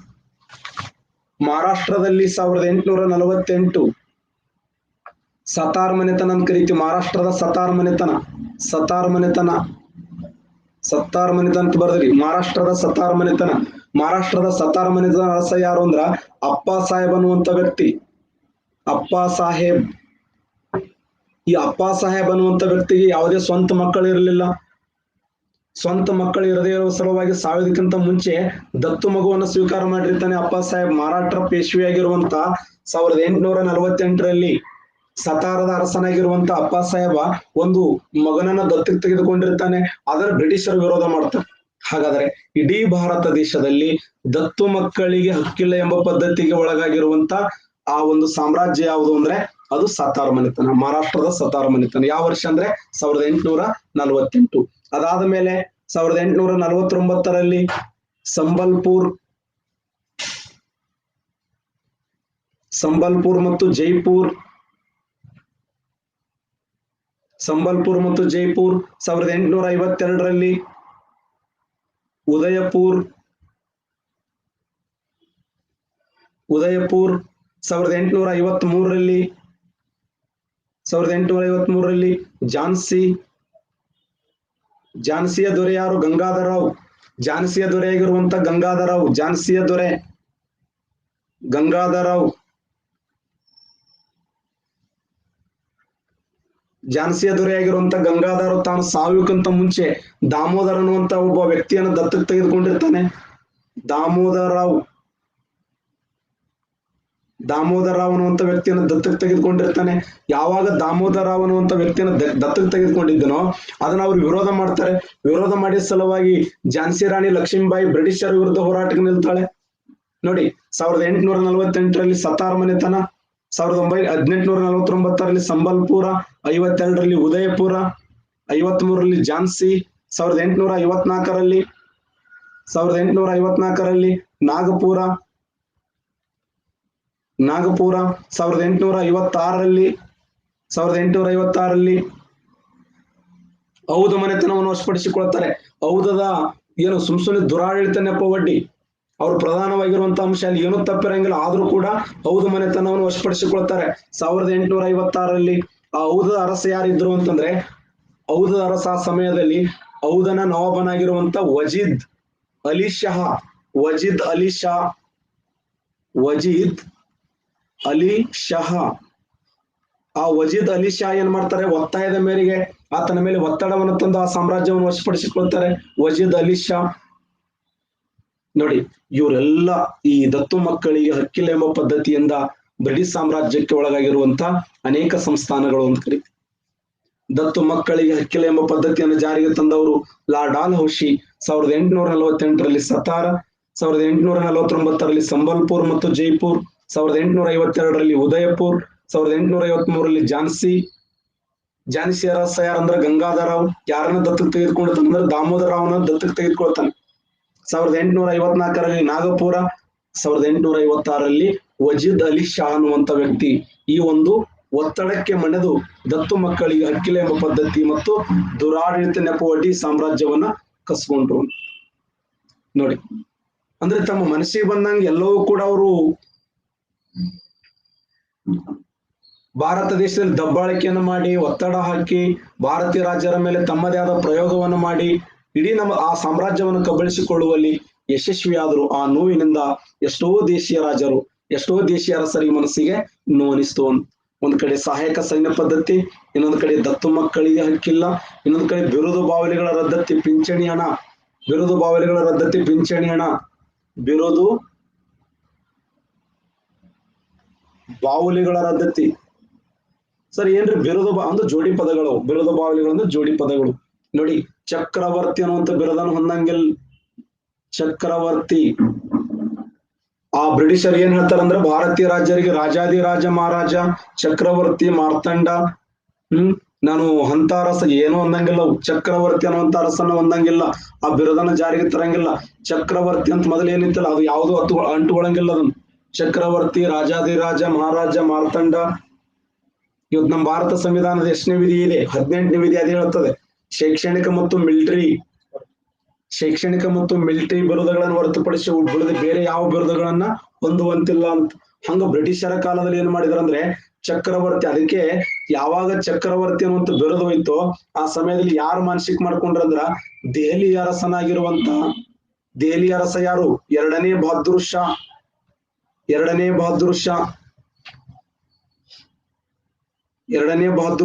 ಮಹಾರಾಷ್ಟ್ರದಲ್ಲಿ 1848 ಸತಾರ್ ಮನೆತನ ಅಂತ ಕರಿತೀವಿ. ಮಹಾರಾಷ್ಟ್ರದ ಸತಾರ್ ಮನೆತನ ಅಂತ ಬರ್ದ್ರಿ. ಮಹಾರಾಷ್ಟ್ರದ ಸತಾರ್ ಮನೆತನ ಅರಸ ಯಾರು ಅಂದ್ರ ಅಪ್ಪ ಸಾಹೇಬ್ ಅನ್ನುವಂತ ವ್ಯಕ್ತಿ. ಈ ಅಪ್ಪ ಸಾಹೇಬ್ ಅನ್ನುವಂತ ವ್ಯಕ್ತಿಗೆ ಯಾವುದೇ ಸ್ವಂತ ಮಕ್ಕಳು ಇರಲಿಲ್ಲ. ಸ್ವಂತ ಮಕ್ಕಳು ಇರದೇ ಇರುವ ಸಲುವಾಗಿ ಸಾವಿದಕ್ಕಿಂತ ಮುಂಚೆ ದತ್ತು ಮಗುವನ್ನು ಸ್ವೀಕಾರ ಮಾಡಿರ್ತಾನೆ ಅಪ್ಪ ಸಾಹೇಬ್. ಮರಾಠರ ಪೇಶ್ವೆಯಾಗಿರುವಂತ 1848ರಲ್ಲಿ ಸತಾರದ ಅರಸನಾಗಿರುವಂತ ಅಪ್ಪ ಸಾಹೇಬ ಒಂದು ಮಗನನ್ನ ದತ್ತಕ್ಕೆ ತೆಗೆದುಕೊಂಡಿರ್ತಾನೆ. ಅದರ ಬ್ರಿಟಿಷರು ವಿರೋಧ ಮಾಡ್ತಾರೆ. ಹಾಗಾದ್ರೆ ಇಡೀ ಭಾರತ ದೇಶದಲ್ಲಿ ದತ್ತು ಮಕ್ಕಳಿಗೆ ಹಕ್ಕಿಲ್ಲ ಎಂಬ ಪದ್ಧತಿಗೆ ಒಳಗಾಗಿರುವಂತ ಆ ಒಂದು ಸಾಮ್ರಾಜ್ಯ ಯಾವುದು ಅಂದ್ರೆ ಅದು ಸತಾರ್ ಮನೆತನ, ಮಹಾರಾಷ್ಟ್ರದ ಸತಾರ್ ಮನೆತನ. ಯಾವ ವರ್ಷ ಅಂದ್ರೆ 1848. ಅದಾದ ಮೇಲೆ 1849ರಲ್ಲಿ ಸಂಬಲ್ಪುರ್ ಮತ್ತು ಜೈಪುರ್ 1852ರಲ್ಲಿ ಉದಯಪುರ್ 1853ರಲ್ಲಿ ಝಾನ್ಸಿಯ ದೊರೆ ಯಾರು? ಗಂಗಾಧರರಾವ್. ಝಾನ್ಸಿಯ ದೊರೆಯಾಗಿರುವಂತ ಗಂಗಾಧರರಾವ್ ಝಾನ್ಸಿಯ ದೊರೆಯಾಗಿರುವಂತ ಗಂಗಾಧರ ತಾನು ಸಾವಿಕ್ಕಿಂತ ಮುಂಚೆ ದಾಮೋದರ್ ಅನ್ನುವಂತ ಒಬ್ಬ ವ್ಯಕ್ತಿಯನ್ನು ದತ್ತಕ್ಕೆ ತೆಗೆದುಕೊಂಡಿರ್ತಾನೆ. ದಾಮೋದರರಾವ್ ಅನ್ನುವಂತ ವ್ಯಕ್ತಿಯನ್ನು ದತ್ತಕ್ಕೆ ತೆಗೆದುಕೊಂಡಿರ್ತಾನೆ. ಯಾವಾಗ ದಾಮೋದರರಾವ್ ಅನ್ನುವಂತ ವ್ಯಕ್ತಿಯನ್ನು ದತ್ತಕ್ಕೆ ತೆಗೆದುಕೊಂಡಿದ್ದನೋ ಅದನ್ನ ಅವರು ವಿರೋಧ ಮಾಡ್ತಾರೆ. ವಿರೋಧ ಮಾಡಿದ ಸಲುವಾಗಿ ಝಾನ್ಸಿ ರಾಣಿ ಲಕ್ಷ್ಮೀಬಾಯಿ ಬ್ರಿಟಿಷರ ವಿರುದ್ಧ ಹೋರಾಟಕ್ಕೆ ನಿಲ್ತಾಳೆ. ನೋಡಿ, 1848ರಲ್ಲಿ ಸತಾರ್ ಮನೆತನ, 1849ರಲ್ಲಿ ಸಂಬಲ್ಪುರ, 52ರಲ್ಲಿ ಉದಯಪುರ, 53ರಲ್ಲಿ ಝಾನ್ಸಿ, 1854ರಲ್ಲಿ ನಾಗಪುರ, 1856ರಲ್ಲಿ ಔಧ ಮನೆತನವನ್ನು ವಶಪಡಿಸಿಕೊಳ್ತಾರೆ. ಔಧದ ಏನು ಸುಮ್ಸುನೆ ದುರಾಡಳಿತ ನೆಪ ಒಡ್ಡಿ ಅವ್ರು ಪ್ರಧಾನವಾಗಿರುವಂತಹ ಅಂಶ ಅಲ್ಲಿ ಏನೂ ತಪ್ಪಿರಂಗಿಲ್ಲ, ಆದ್ರೂ ಕೂಡ ಔಧ ಮನೆತನವನ್ನು ವಶಪಡಿಸಿಕೊಳ್ತಾರೆ. 1856ರಲ್ಲಿ ಆ ಔಧದ ಅರಸ ಯಾರಿದ್ರು ಅಂತಂದ್ರೆ, ಔಧದ ಅರಸ ಆ ಸಮಯದಲ್ಲಿ ಔಧನ ನವಾಬನಾಗಿರುವಂತ ವಜೀದ್ ಅಲಿ ಶಹಾ. ಆ ವಜೀದ್ ಅಲಿ ಶಾ ಏನ್ ಮಾಡ್ತಾರೆ, ಒತ್ತಾಯದ ಮೇರೆಗೆ ಆತನ ಮೇಲೆ ಒತ್ತಡವನ್ನು ತಂದು ಆ ಸಾಮ್ರಾಜ್ಯವನ್ನು ವಶಪಡಿಸಿಕೊಳ್ತಾರೆ ವಜೀದ್ ಅಲಿ ಶಾ. ನೋಡಿ, ಇವರೆಲ್ಲ ಈ ದತ್ತು ಮಕ್ಕಳಿಗೆ ಹಕ್ಕಿಲ್ಲ ಎಂಬ ಪದ್ಧತಿಯಿಂದ ಬ್ರಿಟಿಷ್ ಸಾಮ್ರಾಜ್ಯಕ್ಕೆ ಒಳಗಾಗಿರುವಂತ ಅನೇಕ ಸಂಸ್ಥಾನಗಳು ಅಂತ ಕರೀತೀವಿ. ದತ್ತು ಮಕ್ಕಳಿಗೆ ಹಕ್ಕಿಲ್ಲ ಎಂಬ ಪದ್ಧತಿಯನ್ನು ಜಾರಿಗೆ ತಂದವರು ಲಾ ಡಾಲ್ಹೌಸಿ 1848ರಲ್ಲಿ ಸತಾರ, 1849ರಲ್ಲಿ ಸಂಬಲ್ಪುರ್ ಮತ್ತು ಜೈಪುರ್, 1852ರಲ್ಲಿ ಉದಯಪುರ್, 1853ರಲ್ಲಿ ಝಾನ್ಸಿ ಅರಸ ಯಾರಂದ್ರೆ ಗಂಗಾಧರರಾವ್. ಯಾರನ್ನ ದತ್ತಕ್ಕೆ ತೆಗೆದುಕೊಳ್ತಾನೆ ಅಂದ್ರೆ ದಾಮೋದರರಾವ್ನ ದತ್ತಕ್ಕೆ ತೆಗೆದುಕೊಳ್ತಾನೆ. 1854ರಲ್ಲಿ ನಾಗಪುರ, 1856ರಲ್ಲಿ ವಜೀದ್ ಅಲಿ ಶಾ ಅನ್ನುವಂತ ವ್ಯಕ್ತಿ ಈ ಒಂದು ಒತ್ತಡಕ್ಕೆ ಮಣೆದು ದತ್ತು ಮಕ್ಕಳಿಗೆ ಹಕ್ಕಿಲ್ಲ ಎಂಬ ಪದ್ಧತಿ ಮತ್ತು ದುರಾಡಳಿತ ನೆಪವೊಡ್ಡಿ ಸಾಮ್ರಾಜ್ಯವನ್ನ ಕಸ್ಕೊಂಡ್ರು. ನೋಡಿ, ಅಂದ್ರೆ ತಮ್ಮ ಮನಸ್ಸಿಗೆ ಬಂದಂಗೆ ಎಲ್ಲವೂ ಕೂಡ ಅವರು ಭಾರತ ದೇಶದಲ್ಲಿ ದಬ್ಬಾಳಿಕೆಯನ್ನು ಮಾಡಿ, ಒತ್ತಡ ಹಾಕಿ, ಭಾರತೀಯ ರಾಜ್ಯರ ಮೇಲೆ ತಮ್ಮದೇ ಆದ ಪ್ರಯೋಗವನ್ನು ಮಾಡಿ ಇಡೀ ನಮ್ಮ ಆ ಸಾಮ್ರಾಜ್ಯವನ್ನು ಕಬಳಿಸಿಕೊಳ್ಳುವಲ್ಲಿ ಯಶಸ್ವಿಯಾದರು. ಆ ನೋವಿನಿಂದ ಎಷ್ಟೋ ದೇಶೀಯ ರಾಜರು, ಎಷ್ಟೋ ದೇಶೀಯ ಅರಸರಿಗೆ ಮನಸ್ಸಿಗೆ ನೋವಿನಿಸ್ತು. ಒಂದ್ ಕಡೆ ಸಹಾಯಕ ಸೈನ್ಯ ಪದ್ಧತಿ, ಇನ್ನೊಂದು ಕಡೆ ದತ್ತು ಮಕ್ಕಳಿಗೆ ಹಕ್ಕಿಲ್ಲ, ಇನ್ನೊಂದು ಕಡೆ ಬಿರುದು ಬಾವಲಿಗಳ ರದ್ದತಿ, ಪಿಂಚಣಿ ಹಣ, ಬಿರುದು ಬಾವಲಿಗಳ ರದ್ದತಿ, ಪಿಂಚಣಿ ಹಣ, ಬಿರುದು ಬಾವುಲಿಗಳ ರದ್ದತಿ. ಸರ್ ಏನ್ರಿ ಬಿರುದು ಅಂದ್ರೆ ಜೋಡಿ ಪದಗಳು, ಬಿರುದು ಬಾವಲಿಗಳು ಅಂದ್ರೆ ಜೋಡಿ ಪದಗಳು. ನೋಡಿ, ಚಕ್ರವರ್ತಿ ಅನ್ನುವಂತ ಬಿರುದನ್ನು ಹೊಂದಂಗಿಲ್ಲ. ಚಕ್ರವರ್ತಿ ಆ ಬ್ರಿಟಿಷರ್ ಏನ್ ಹೇಳ್ತಾರಂದ್ರೆ ಭಾರತೀಯ ರಾಜ್ಯರಿಗೆ ರಾಜಾದಿರಾಜ ಮಹಾರಾಜ, ಚಕ್ರವರ್ತಿ, ಮಾರ್ತಂಡ, ನಾನು ಅಂತ ಅರಸ ಏನೋ ಹೊಂದಂಗಿಲ್ಲ. ಚಕ್ರವರ್ತಿ ಅನ್ನುವಂತ ಅರಸನ್ನ ಹೊಂದಂಗಿಲ್ಲ, ಆ ಬಿರುದನ್ನ ಜಾರಿಗೆ ತರಂಗಿಲ್ಲ. ಚಕ್ರವರ್ತಿ ಅಂತ ಮೊದಲು ಏನಿತ್ತಲ್ಲ ಅದು ಯಾವುದು ಅಂಟುಕೊಳ್ಳಂಗಿಲ್ಲ. ಅದನ್ನು ಚಕ್ರವರ್ತಿ, ರಾಜಾದಿರಾಜ, ಮಹಾರಾಜ, ಮಾರ್ತಂಡ. ಇವತ್ತು ನಮ್ಮ ಭಾರತ ಸಂವಿಧಾನದ ಎಷ್ಟನೇ ವಿಧಿ ಇದೆ? 18ನೇ ವಿಧಿ ಅದೇ ಹೇಳ್ತದೆ. ಶೈಕ್ಷಣಿಕ ಮತ್ತು ಮಿಲಿಟರಿ ಬಿರುದುಗಳನ್ನು ಹೊರತುಪಡಿಸಿ ಉಳಿದ ಬೇರೆ ಯಾವ ಬಿರುದುಗಳನ್ನ ಹೊಂದುವಂತಿಲ್ಲ ಅಂತ. ಹಂಗ ಬ್ರಿಟಿಷರ ಕಾಲದಲ್ಲಿ ಏನ್ ಮಾಡಿದ್ರ ಅಂದ್ರೆ ಚಕ್ರವರ್ತಿ, ಅದಕ್ಕೆ ಯಾವಾಗ ಚಕ್ರವರ್ತಿ ಅನ್ನುವಂತ ಬಿರುದು ಹೋಯ್ತೋ ಆ ಸಮಯದಲ್ಲಿ ಯಾರು ಮಾನಸಿಕ ಮಾಡ್ಕೊಂಡ್ರಂದ್ರ ದೆಹಲಿ ಅರಸನಾಗಿರುವಂತ ದೆಹಲಿ ಅರಸ ಯಾರು, ಎರಡನೇ ಬಹದ್ದೂರ್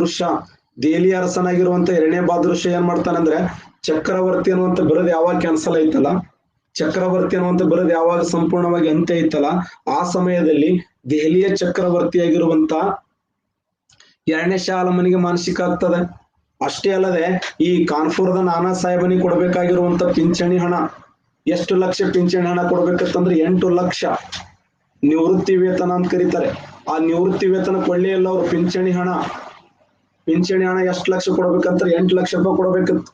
ಶಾ ದೆಹಲಿ ಅರಸನಾಗಿರುವಂತ ಎರಡನೇ ಬಹದ್ದೂರ್ ಶಾ ಏನ್ ಮಾಡ್ತಾನಂದ್ರೆ ಚಕ್ರವರ್ತಿ ಅನ್ನುವಂತ ಬಿರುದು ಯಾವಾಗ ಕ್ಯಾನ್ಸಲ್ ಐತಲ್ಲ, ಚಕ್ರವರ್ತಿ ಅನ್ನುವಂತ ಬಿರುದು ಯಾವಾಗ ಸಂಪೂರ್ಣವಾಗಿ ಅಂತ್ಯ ಐತಲ್ಲ, ಆ ಸಮಯದಲ್ಲಿ ದೆಹಲಿಯ ಚಕ್ರವರ್ತಿಯಾಗಿರುವಂತ ಎರಡನೇ ಶಾ ಆಲಮನಿಗೆ ಮಾನಸಿಕ ಆಗ್ತದೆ. ಅಷ್ಟೇ ಅಲ್ಲದೆ ಈ ಕಾನ್ಪುರದ ನಾನಾ ಸಾಹೇಬನಿಗೆ ಕೊಡ್ಬೇಕಾಗಿರುವಂತ ಪಿಂಚಣಿ ಹಣ, ಎಷ್ಟು ಲಕ್ಷ ಪಿಂಚಣಿ ಹಣ ಕೊಡ್ಬೇಕಂತಂದ್ರೆ 8 ಲಕ್ಷ ನಿವೃತ್ತಿ ವೇತನ ಅಂತ ಕರೀತಾರೆ. ಆ ನಿವೃತ್ತಿ ವೇತನ ಕೊಳ್ಳೇ ಇಲ್ಲ ಅವ್ರು. ಪಿಂಚಣಿ ಹಣ ಎಷ್ಟು ಲಕ್ಷ ಕೊಡ್ಬೇಕಂತಾರೆ 8 ಲಕ್ಷ ರೂಪಾಯಿ ಕೊಡ್ಬೇಕಿತ್ತು.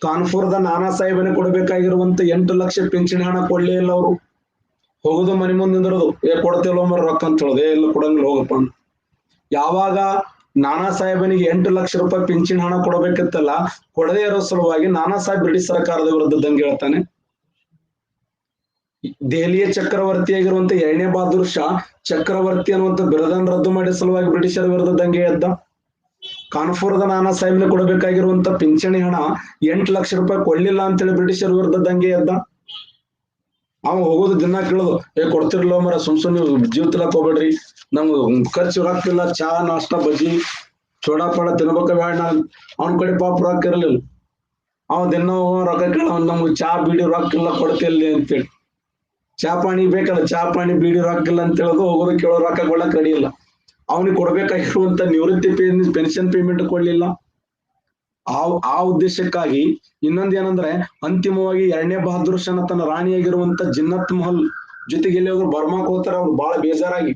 ಕಾನ್ಪುರದ ನಾನಾ ಸಾಹೇಬನಿಗೆ ಕೊಡ್ಬೇಕಾಗಿರುವಂತ 8 ಲಕ್ಷ ಪಿಂಚಣಿ ಹಣ ಕೊಳ್ಳೇ ಇಲ್ಲ ಅವರು. ಹೋಗುದು ಮನೆ ಮುಂದೆ ನಿಂದಿರೋದು, ಕೊಡ್ತೇವಲ್ಲ ಮರ ರೊಕ್ಕ ಅಂತ ಹೇಳೋದು, ಎಲ್ಲ ಕೊಡಂಗಿಲ್ಲ ಹೋಗಪ್ಪ ಅಂತ. ಯಾವಾಗ ನಾನಾ ಸಾಹೇಬನಿಗೆ 8 ಲಕ್ಷ ರೂಪಾಯಿ ಪಿಂಚಣಿ ಹಣ ಕೊಡಬೇಕಿತ್ತಲ್ಲ, ಕೊಡದೇ ಇರೋ ಸಲುವಾಗಿ ನಾನಾ ಸಾಹೇಬ್ ಬ್ರಿಟಿಷ್ ಸರ್ಕಾರದ ವಿರುದ್ಧ ದಂಗೆ ಹೇಳ್ತಾನೆ. ದೆಹಲಿಯ ಚಕ್ರವರ್ತಿಯಾಗಿರುವಂತ ಎರಡನೇ ಬಹದ್ದೂರ್ ಶಾ ಚಕ್ರವರ್ತಿ ಅನ್ನುವಂತ ಬಿರುದನ್ನು ರದ್ದು ಮಾಡಿದ ಸಲುವಾಗಿ ಬ್ರಿಟಿಷರ ವಿರುದ್ಧ ದಂಗೆ ಎದ್ದ. ಕಾನ್ಪುರದ ನಾನಾ ಸಾಹೇಬ್ನ ಕೊಡಬೇಕಾಗಿರುವಂತ ಪಿಂಚಣಿ ಹಣ 8 ಲಕ್ಷ ರೂಪಾಯಿ ಕೊಡ್ಲಿಲ್ಲ ಅಂತೇಳಿ ಬ್ರಿಟಿಷರ ವಿರುದ್ಧ ದಂಗೆ ಎದ್ದ. ಅವ ಹೋಗೋದು ದಿನ ಕೇಳೋದು, ಕೊಡ್ತಿರ್ಲೋ ಮರ, ಸುಮ್ನೆ ಜೀವ ತಿಲಕ್ ಹೋಗ್ಬೇಡ್ರಿ, ನಮ್ಗೆ ಖರ್ಚು ರೊಕ್ಕಿಲ್ಲ, ಚಾ ನಾಷ್ಟ ಬಜ್ಜಿ ಚೋಡಾ ಪಾಡ ತಿನ್ಬೇಕ ಬೇಡ. ಅವನ ಕಡೆ ಪಾಪ ರೊಕ್ಕ ಇರಲಿಲ್ಲ. ಅವ ದಿನ ರೊಕ್ಕ ಕೇಳ, ನಮ್ಗೆ ಚಾ ಬೀಡಿ ರೊಕ್ಕ ಇಲ್ಲ ಕೊಡ್ತಿಲ್ಲಿ ಅಂತೇಳಿ. ಚಾ ಪಾಣಿ ಬೇಕಲ್ಲ, ಚಾ ಪಾಣಿ ಬೀಡಿ ರೊಕ್ಕ ಇಲ್ಲ ಅಂತ ಹೇಳೋದು, ಹೋಗೋದು ಕೇಳೋ ರೊಕ್ಕ ಕೊಡಕ್ ರೆಡಿ ಇಲ್ಲ. ಅವನಿಗೆ ಕೊಡ್ಬೇಕಾಗಿರುವಂತ ನಿವೃತ್ತಿ ಪೆನ್ಷನ್ ಪೇಮೆಂಟ್ ಕೊಡ್ಲಿಲ್ಲ. ಆ ಉದ್ದೇಶಕ್ಕಾಗಿ ಇನ್ನೊಂದ್ ಏನಂದ್ರೆ, ಅಂತಿಮವಾಗಿ ಎರಡನೇ ಬಹದ್ದೂರ್ ಶಾನ ತನ್ನ ರಾಣಿಯಾಗಿರುವಂತ ಜಿನ್ನತ್ ಮಹಲ್ ಜೊತೆಗೆ ಎಲ್ಲಿ ಹೋದ್ರು ಬರ್ಮಾಕ್ ಹೋಗ್ತಾರೆ ಅವ್ರು ಬಹಳ ಬೇಜಾರಾಗಿ.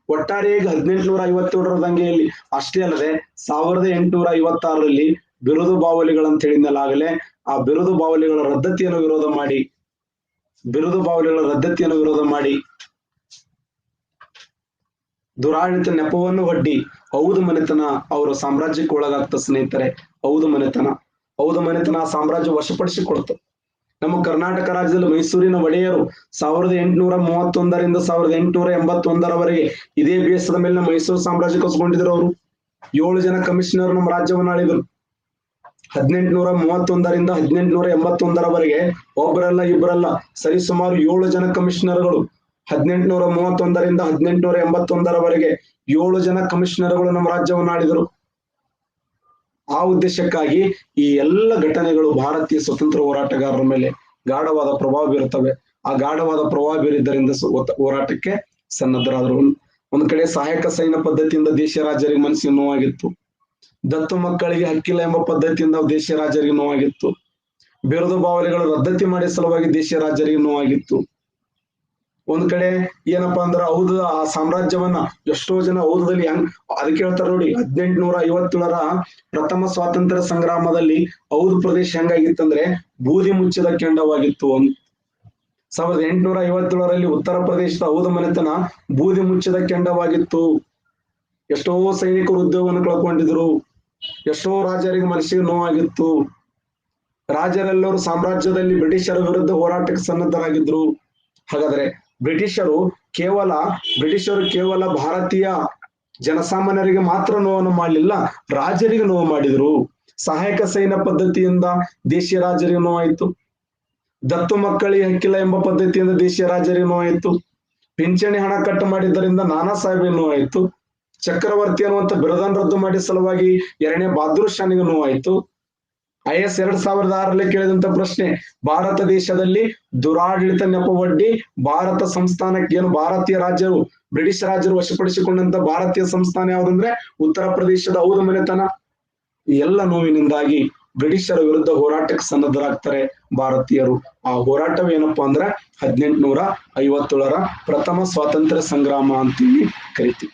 ಒಟ್ಟಾರೆಯಾಗಿ 1857ರ ದಂಗೆಯಲ್ಲಿ, ಅಷ್ಟೇ ಅಲ್ಲದೆ 1856ರಲ್ಲಿ ಬಿರುದು ಬಾವಲಿಗಳಂತ ಹೇಳಿದ್ನಲ್ಲ ಆಗಲೇ, ಆ ಬಿರುದು ಬಾವಲಿಗಳ ರದ್ದತಿಯನ್ನು ವಿರೋಧ ಮಾಡಿ ದುರಾಡಳಿತ ನೆಪವನ್ನು ಒಡ್ಡಿ ಔದ್ ಮನೆತನ ಅವರ ಸಾಮ್ರಾಜ್ಯಕ್ಕೆ ಒಳಗಾಗ್ತ. ಸ್ನೇಹಿತರೆ, ಔದ್ ಮನೆತನ ಆ ಸಾಮ್ರಾಜ್ಯ ವಶಪಡಿಸಿಕೊಡ್ತು. ನಮ್ಮ ಕರ್ನಾಟಕ ರಾಜ್ಯದಲ್ಲಿ ಮೈಸೂರಿನ ಒಡೆಯರು 1831ರಿಂದ 1881ರವರೆಗೆ ಇದೇ ಬೇಸದ ಮೇಲೆ ಮೈಸೂರು ಸಾಮ್ರಾಜ್ಯ ಕಸ್ಕೊಂಡಿದ್ರು. ಅವರು 7 ಜನ ಕಮಿಷನರ್ ನಮ್ಮ ರಾಜ್ಯವನ್ನು ಆಳಿದರು. 1831ರಿಂದ 1881ರವರೆಗೆ ಒಬ್ಬರಲ್ಲ ಇಬ್ಬರಲ್ಲ ಸರಿ ಸುಮಾರು 7 ಜನ ಕಮಿಷನರ್ಗಳು. 1831ರಿಂದ 1881ರವರೆಗೆ 7 ಜನ ಕಮಿಷನರ್ಗಳು ನಮ್ಮ ರಾಜ್ಯವನ್ನು ಆಳಿದರು. ಆ ಉದ್ದೇಶಕ್ಕಾಗಿ ಈ ಎಲ್ಲ ಘಟನೆಗಳು ಭಾರತೀಯ ಸ್ವತಂತ್ರ ಹೋರಾಟಗಾರರ ಮೇಲೆ ಗಾಢವಾದ ಪ್ರಭಾವ ಬೀರುತ್ತವೆ. ಆ ಗಾಢವಾದ ಪ್ರಭಾವ ಬೀರಿದ್ದರಿಂದ ಹೋರಾಟಕ್ಕೆ ಸನ್ನದ್ಧರಾದರು. ಒಂದ್ ಕಡೆ ಸಹಾಯಕ ಸೈನ್ಯ ಪದ್ಧತಿಯಿಂದ ದೇಶ ರಾಜ್ಯರಿಗೆ ಮನಸ್ಸಿಗೆ ನೋವಾಗಿತ್ತು. ದತ್ತು ಮಕ್ಕಳಿಗೆ ಹಕ್ಕಿಲ್ಲ ಎಂಬ ಪದ್ಧತಿಯಿಂದ ದೇಶ ರಾಜ್ಯರಿಗೆ ನೋವಾಗಿತ್ತು. ಬಿರುದು ಬಾವಲಿಗಳು ರದ್ದತಿ ಮಾಡಿದ ಸಲುವಾಗಿ ದೇಶ ರಾಜ್ಯರಿಗೆ ನೋವಾಗಿತ್ತು. ಒಂದ್ ಕಡೆ ಏನಪ್ಪಾ ಅಂದ್ರ ಆ ಸಾಮ್ರಾಜ್ಯವನ್ನ ಎಷ್ಟೋ ಜನ ಔಧದಲ್ಲಿ ಅದಕ್ಕೆ ಹೇಳ್ತಾರೆ ನೋಡಿ, 1857ರ ಪ್ರಥಮ ಸ್ವಾತಂತ್ರ್ಯ ಸಂಗ್ರಾಮದಲ್ಲಿ ಔದ್ ಪ್ರದೇಶ ಹೆಂಗಾಗಿತ್ತಂದ್ರೆ ಬೂದಿ ಮುಚ್ಚಿದ ಕೆಂಡವಾಗಿತ್ತು. 1857ರಲ್ಲಿ ಉತ್ತರ ಪ್ರದೇಶದ ಔದ್ ಮನೆತನ ಬೂದಿ ಮುಚ್ಚಿದ ಕೆಂಡವಾಗಿತ್ತು. ಎಷ್ಟೋ ಸೈನಿಕರು ಉದ್ಯೋಗವನ್ನು ಕಳ್ಕೊಂಡಿದ್ರು. ಎಷ್ಟೋ ರಾಜರಿಗೆ ಮನಸ್ಸಿಗೆ ನೋವಾಗಿತ್ತು. ರಾಜರೆಲ್ಲರೂ ಸಾಮ್ರಾಜ್ಯದಲ್ಲಿ ಬ್ರಿಟಿಷರ ವಿರುದ್ಧ ಹೋರಾಟಕ್ಕೆ ಸನ್ನದ್ಧರಾಗಿದ್ರು. ಹಾಗಾದ್ರೆ ಬ್ರಿಟಿಷರು ಕೇವಲ ಭಾರತೀಯ ಜನಸಾಮಾನ್ಯರಿಗೆ ಮಾತ್ರ ನೋವನ್ನು ಮಾಡಲಿಲ್ಲ, ರಾಜರಿಗೆ ನೋವು ಮಾಡಿದ್ರು. ಸಹಾಯಕ ಸೈನ್ಯ ಪದ್ಧತಿಯಿಂದ ದೇಶೀಯ ರಾಜರಿಗೆ ನೋವಾಯಿತು. ದತ್ತು ಮಕ್ಕಳಿಗೆ ಹಕ್ಕಿಲ್ಲ ಎಂಬ ಪದ್ಧತಿಯಿಂದ ದೇಶೀಯ ರಾಜರಿಗೆ ನೋವಾಯಿತು. ಪಿಂಚಣಿ ಹಣ ಕಟ್ಟು ಮಾಡಿದ್ದರಿಂದ ನಾನಾ ಸಾಹೇಬ್ ನೋವಾಯಿತು. ಚಕ್ರವರ್ತಿ ಅನ್ನುವಂತ ಬಿರುದನ್ನು ರದ್ದು ಮಾಡಿದ ಸಲುವಾಗಿ ಎರಡನೇ ಬಹದ್ದೂರ್ ಶಾನಿಗೆ ನೋವಾಯಿತು. IS 2006ರಲ್ಲಿ ಕೇಳಿದಂತ ಪ್ರಶ್ನೆ, ಭಾರತ ದೇಶದಲ್ಲಿ ದುರಾಡಳಿತ ನೆಪವೊಡ್ಡಿ ಭಾರತ ಸಂಸ್ಥಾನಕ್ಕೆ ಏನು ಭಾರತೀಯ ರಾಜ್ಯರು ಬ್ರಿಟಿಷ್ ರಾಜ್ಯರು ವಶಪಡಿಸಿಕೊಂಡಂತ ಭಾರತೀಯ ಸಂಸ್ಥಾನ ಯಾವುದಂದ್ರೆ ಉತ್ತರ ಪ್ರದೇಶದ ಔದ್ ಮನೆತನ. ಎಲ್ಲ ನೋವಿನಿಂದಾಗಿ ಬ್ರಿಟಿಷರ ವಿರುದ್ಧ ಹೋರಾಟಕ್ಕೆ ಸನ್ನದ್ಧರಾಗ್ತಾರೆ ಭಾರತೀಯರು. ಆ ಹೋರಾಟವೇನಪ್ಪಾ ಅಂದ್ರೆ 1857ರ ಪ್ರಥಮ ಸ್ವಾತಂತ್ರ್ಯ ಸಂಗ್ರಾಮ ಅಂತೀವಿ ಕರಿತೀವಿ.